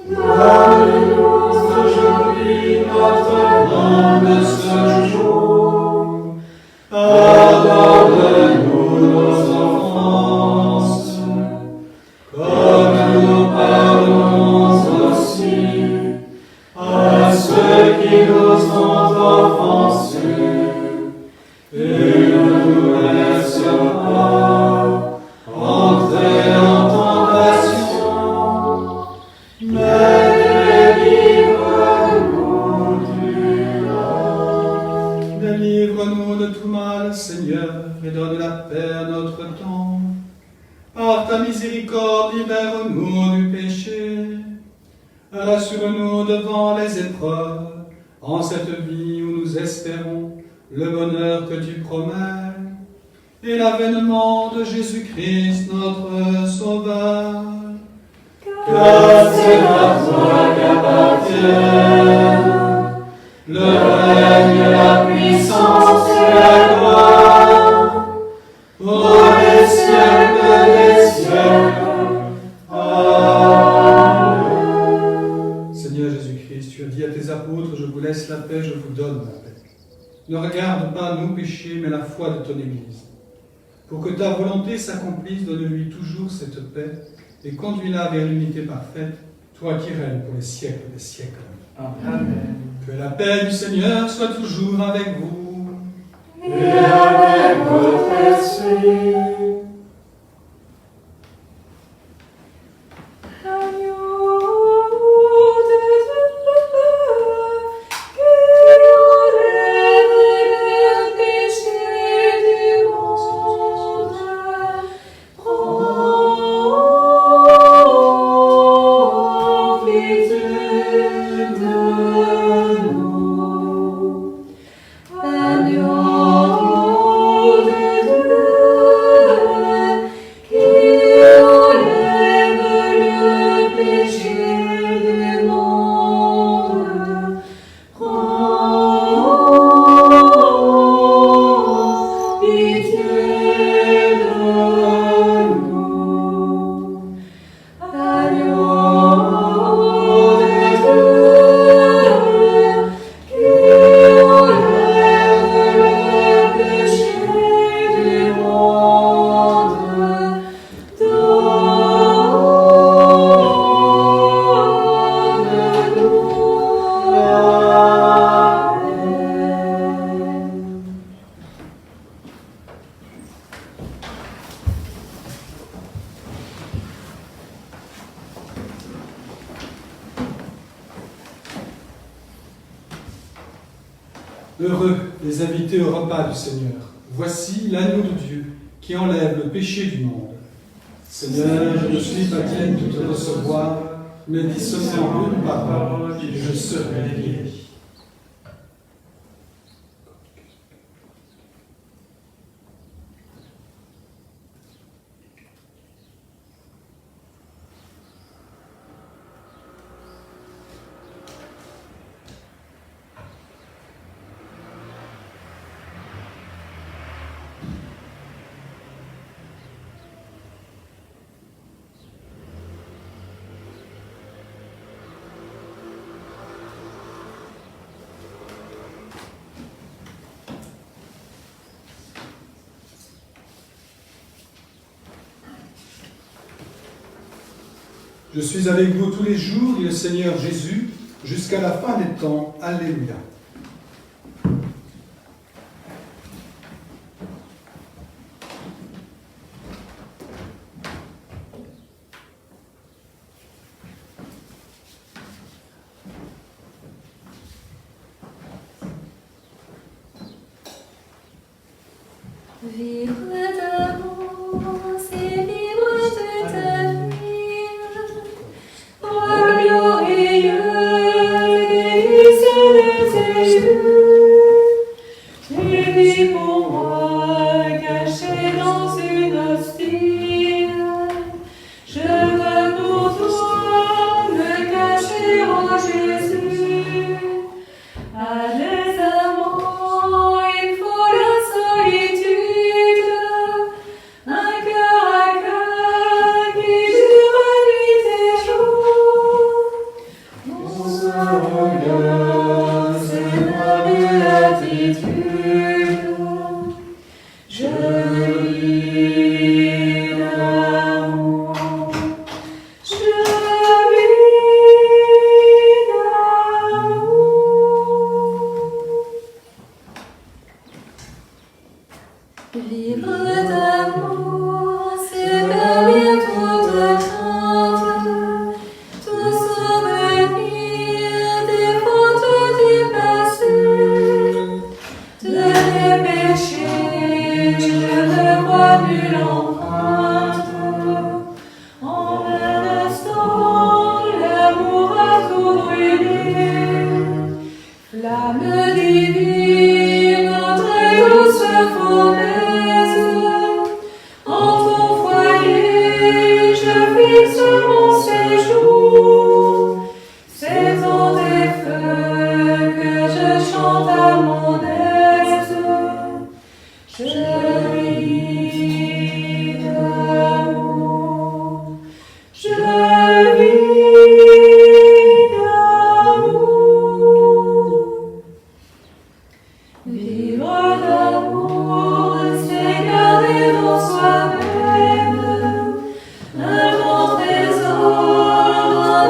Donne-nous aujourd'hui notre pain de ce jour. Pardonne-nous nos offenses, comme nous pardonnons aussi à ceux qui nous ont offensés. Et ne nous laisse pas entrer en tentation, mais délivre-nous du mal. Délivre-nous de tout mal, Seigneur, et donne la paix à notre temps. Par ta miséricorde, libère-nous du péché. Rassure-nous devant les épreuves, en cette vie où nous espérons le bonheur que tu promets, et l'avènement de Jésus-Christ, notre Sauveur. Car c'est à toi qu'appartiennent le règne, la puissance et la gloire, pour les siècles des siècles. Amen. Seigneur Jésus-Christ, tu as dit à tes apôtres, je vous laisse la paix, je vous donne la paix. Ne regarde pas nos péchés, mais la foi de ton Église. Pour que ta volonté s'accomplisse, donne-lui toujours cette paix et conduis-la vers l'unité parfaite, toi qui règnes pour les siècles des siècles. Amen. Que la paix du Seigneur soit toujours avec vous. Et avec votre esprit. Agneau de Dieu. Heureux les invités au repas du Seigneur. Voici l'agneau de Dieu qui enlève le péché du monde. Seigneur, je ne suis pas digne de te recevoir, mais dis seulement une parole et je serai guéri. Je suis avec vous tous les jours, dit le Seigneur Jésus, jusqu'à la fin des temps. Alléluia. Vivre d'amour, c'est vivre de ta vie. Roi glorieux, délice de tes yeux. Tu vis pour moi, caché dans une hostie. Je veux pour toi me cacher en Jésus. À des amants, il faut la solitude, un cœur à cœur qui jure nuit et jour. Mon regard, c'est ma béatitude. Je vis d'amour, je vis d'amour. Vivre d'amour, c'est bannir toute crainte, tout souvenir des fautes du passé, de tes péchés, je ne vois nulle empreinte. En un instant, l'amour a tout brûlé. Flamme divine, très douce fournaise, en ton foyer, je fixe mon séjour. C'est dans tes feux que je chante à mon aise. Je vis d'amour, je vis d'amour. Vivre d'amour, c'est garder pour soi-même un bon trésor dans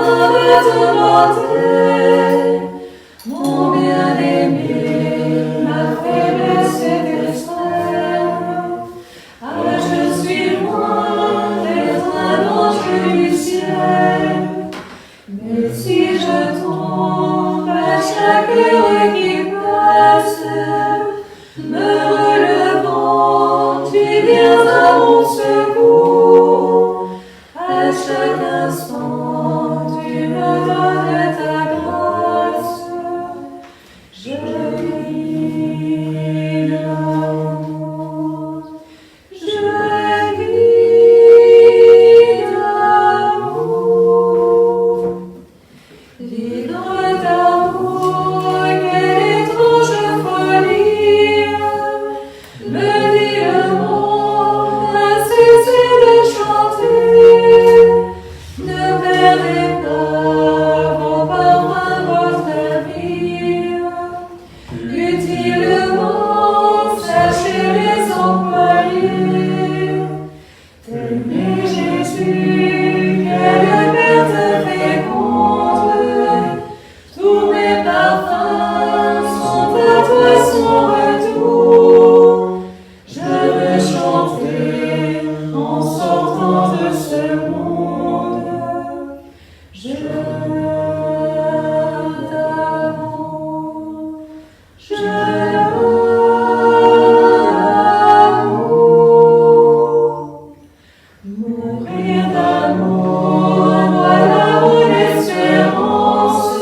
Mourir d'amour, voilà mon espérance.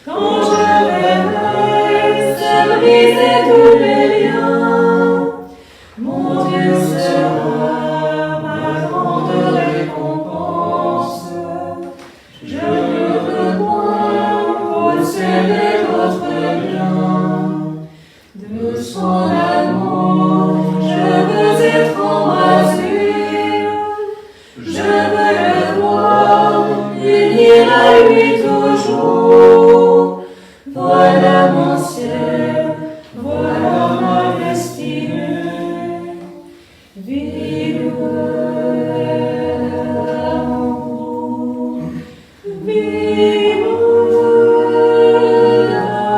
Quand je verrai se briser tous les liens, mon Dieu sera ma grande récompense. Je ne veux point posséder d'autres biens. De son amour, je veux être embrassé. Je veux le voir, unir à lui toujours. Voilà mon ciel, voilà ma destinée. Vive l'amour, vive l'amour.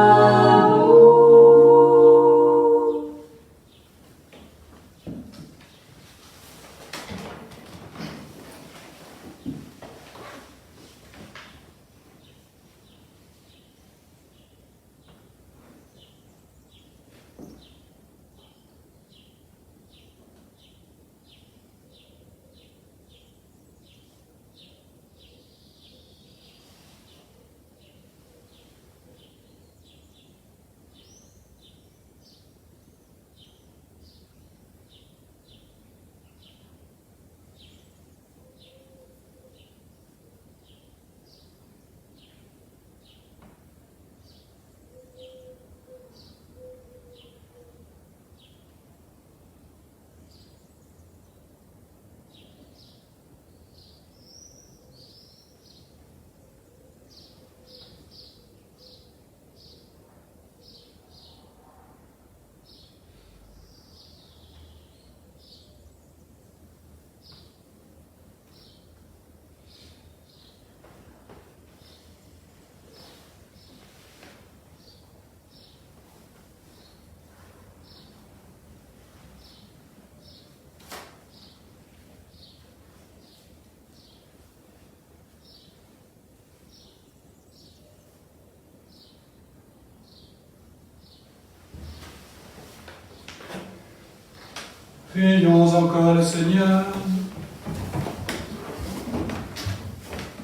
Prions encore le Seigneur.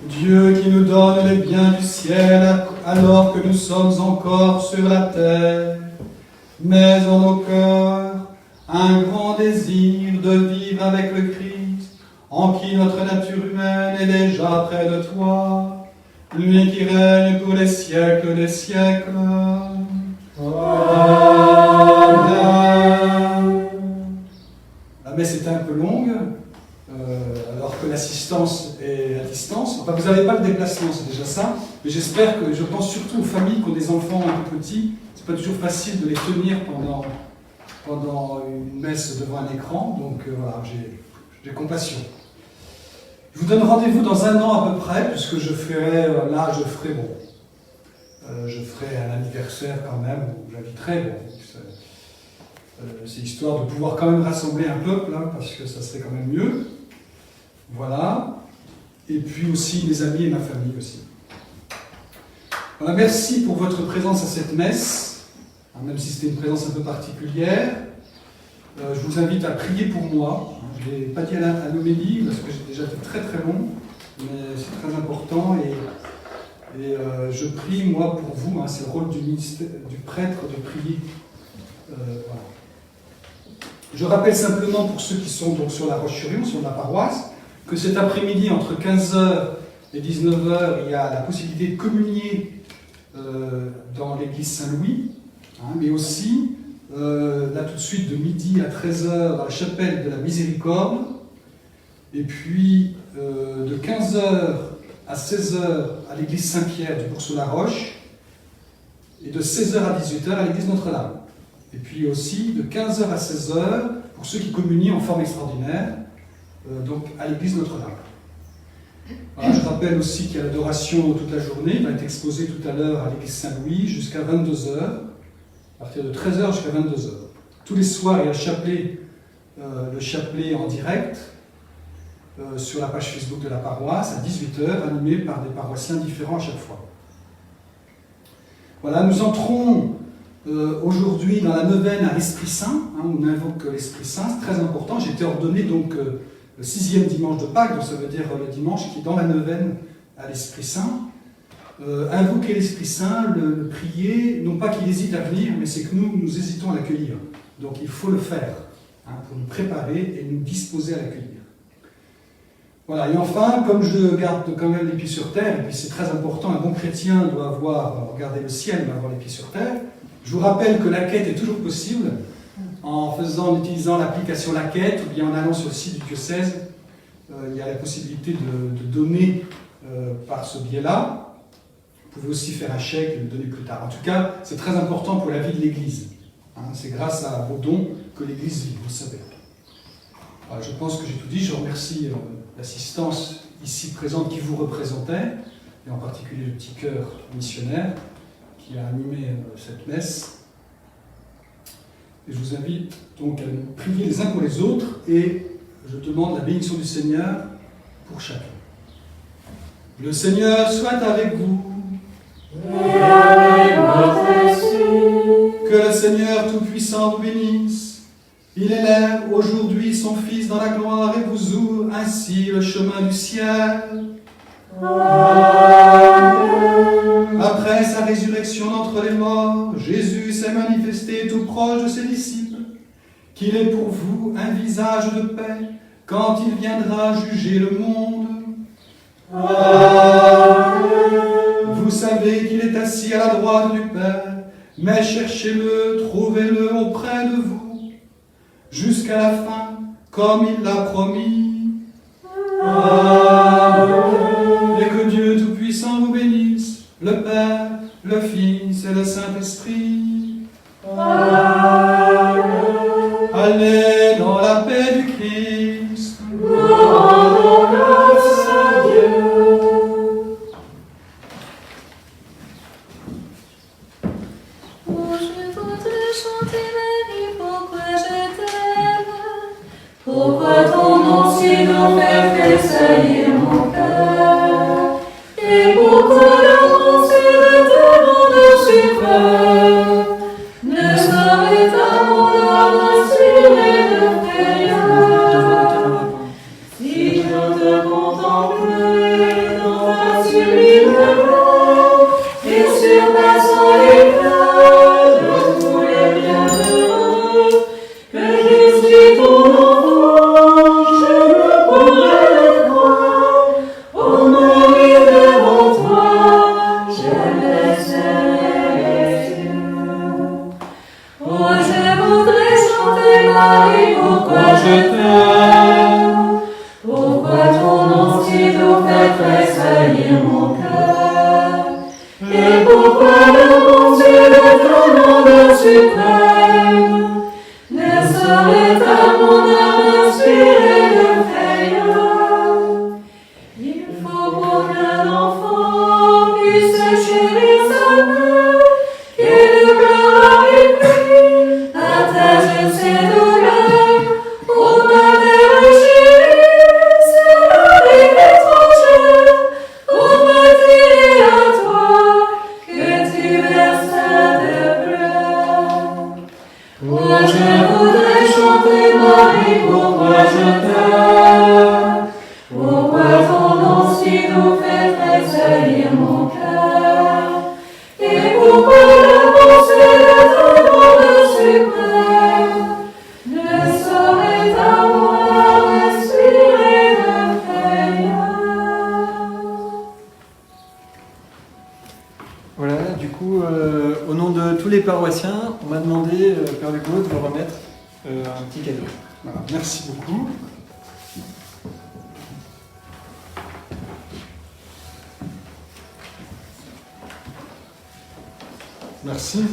Dieu qui nous donne les biens du ciel alors que nous sommes encore sur la terre, mets en nos cœurs un grand désir de vivre avec le Christ, en qui notre nature humaine est déjà près de toi, lui qui règne pour les siècles des siècles. Amen. La messe est un peu longue, alors que l'assistance est à distance. Enfin, vous n'avez pas le déplacement, c'est déjà ça. Mais j'espère que, je pense surtout aux familles qui ont des enfants un peu petits, c'est pas toujours facile de les tenir pendant une messe devant un écran. Donc voilà, j'ai compassion. Je vous donne rendez-vous dans un an à peu près, puisque je ferai un anniversaire quand même, où j'inviterai. Bon, c'est histoire de pouvoir quand même rassembler un peuple, hein, parce que ça serait quand même mieux. Voilà. Et puis aussi mes amis et ma famille aussi. Voilà, merci pour votre présence à cette messe, hein, même si c'était une présence un peu particulière. Je vous invite à prier pour moi. Je ne l'ai pas dit à l'homélie, parce que j'ai déjà fait très très long, mais c'est très important. Et je prie, moi, pour vous, hein, c'est le rôle du prêtre de prier. Voilà. Je rappelle simplement pour ceux qui sont donc sur la Roche-sur-Yon, sur la paroisse, que cet après-midi, entre 15h et 19h, il y a la possibilité de communier dans l'église Saint-Louis, hein, mais aussi, là tout de suite, de midi à 13h, dans la chapelle de la Miséricorde, et puis de 15h à 16h à l'église Saint-Pierre du Bourg-sur-la-Roche, et de 16h à 18h à l'église Notre-Dame. Et puis aussi de 15h à 16h pour ceux qui communient en forme extraordinaire, donc à l'église Notre-Dame. Voilà, je rappelle aussi qu'il y a l'adoration toute la journée, il va être exposé tout à l'heure à l'église Saint-Louis jusqu'à 22h, à partir de 13h jusqu'à 22h. Tous les soirs, il y a le chapelet en direct sur la page Facebook de la paroisse à 18h, animé par des paroissiens différents à chaque fois. Voilà, nous entrons aujourd'hui dans la neuvaine à l'Esprit Saint, hein, on invoque l'Esprit Saint, c'est très important. J'ai été ordonné donc le 6e dimanche de Pâques, donc ça veut dire le dimanche qui est dans la neuvaine à l'Esprit Saint. Invoquer l'Esprit Saint, le prier, non pas qu'il hésite à venir, mais c'est que nous hésitons à l'accueillir. Donc il faut le faire, pour nous préparer et nous disposer à l'accueillir. Voilà, et enfin, comme je garde quand même les pieds sur terre, et puis c'est très important, un bon chrétien doit regarder le ciel, mais avoir les pieds sur terre, je vous rappelle que la quête est toujours possible en utilisant l'application La Quête, ou bien en allant sur le site du diocèse. Il y a la possibilité de donner par ce biais-là. Vous pouvez aussi faire un chèque et le donner plus tard. En tout cas, c'est très important pour la vie de l'Église. C'est grâce à vos dons que l'Église vit, vous le savez. Voilà, je pense que j'ai tout dit. Je remercie l'assistance ici présente qui vous représentait, et en particulier le petit chœur missionnaire qui a animé cette messe. Et je vous invite donc à nous prier les uns pour les autres, et je demande la bénédiction du Seigneur pour chacun. Le Seigneur soit avec vous. Et avec votre esprit. Que le Seigneur Tout-Puissant vous bénisse. Il élève aujourd'hui son Fils dans la gloire et vous ouvre ainsi le chemin du ciel. Amen. Après sa résurrection d'entre les morts, Jésus s'est manifesté tout proche de ses disciples, qu'il est pour vous un visage de paix quand il viendra juger le monde. Amen. Vous savez qu'il est assis à la droite du Père, mais cherchez-le, trouvez-le auprès de vous, jusqu'à la fin, comme il l'a promis. Amen. Et que Dieu Tout-Puissant vous bénisse, le Père, le Fils et le Saint-Esprit. Amen. Allez dans la paix du Christ. Nous rendons grâce à Dieu. Oh, je voudrais chanter Marie, pourquoi je t'aime. Pourquoi ton nom si doux fait tressaillir mon cœur? Et pourquoi la pensée de ton nom suprême ne saurait à mon âme inspirer de frayeur? Si je te contemplais dans ta sublime gloire et surpassant l'éclat de tous les bienheureux, que je suis ton enfant, je ne pourrais le croire. Au mourir devant toi, je baisserai les yeux. Oh, je voudrais chanter Marie, pourquoi je t'aime. Pourquoi ton nom si doux fait tressaillir mon cœur? Et pourquoi le bon Dieu de ton nom suprême ne saurait à mon âme inspirer de frayeur? Il faut pour qu'un enfant puisse chérir sa mère, qu'il pleure avec lui, partage ses douleurs. Ô ma mère chérie, seule avec l'étranger, ô ma fille à toi, que tu verses de pleurs. Oh, je voudrais chanter Marie, pourquoi je t'aime. Pourquoi ton nom si doux fait tressaillir mon cœur? Et pourquoi la pensée de ton nom suprême ne saurait à moi inspirer de frayeur? Voilà, du coup, au nom de tous les paroissiens, on m'a demandé, Père Hugo, de vous remettre un petit cadeau. Voilà, merci beaucoup. Merci.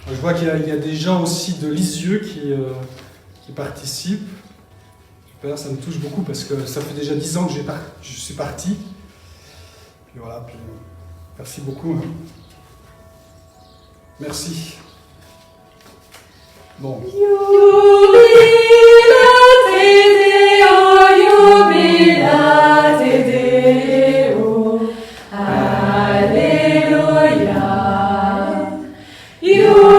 Je vois qu'il y a des gens aussi de Lisieux qui participent. Super, ça me touche beaucoup parce que ça fait déjà 10 ans que je suis parti. Puis voilà, merci beaucoup. Merci. Bon. Jubilate Deo, Alleluia. Jubilate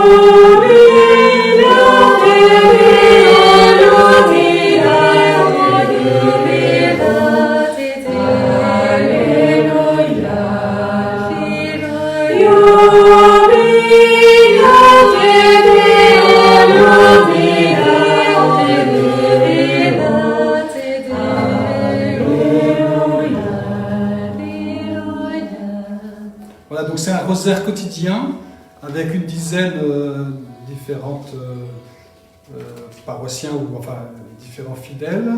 Deo, Donc c'est un rosaire quotidien avec une dizaine différentes paroissiens ou enfin différents fidèles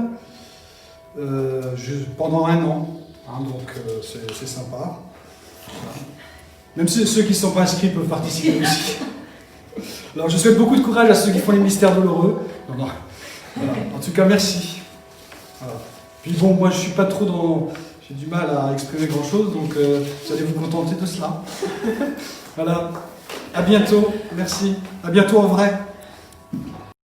pendant un an. Hein, donc c'est sympa. Voilà. Même ceux qui ne sont pas inscrits peuvent participer aussi. Alors je souhaite beaucoup de courage à ceux qui font les mystères douloureux. Non. Voilà. En tout cas, merci. Voilà. Puis bon, moi je suis pas trop dans... J'ai du mal à exprimer grand chose, donc vous allez vous contenter de cela. Voilà. À bientôt. Merci. À bientôt en vrai.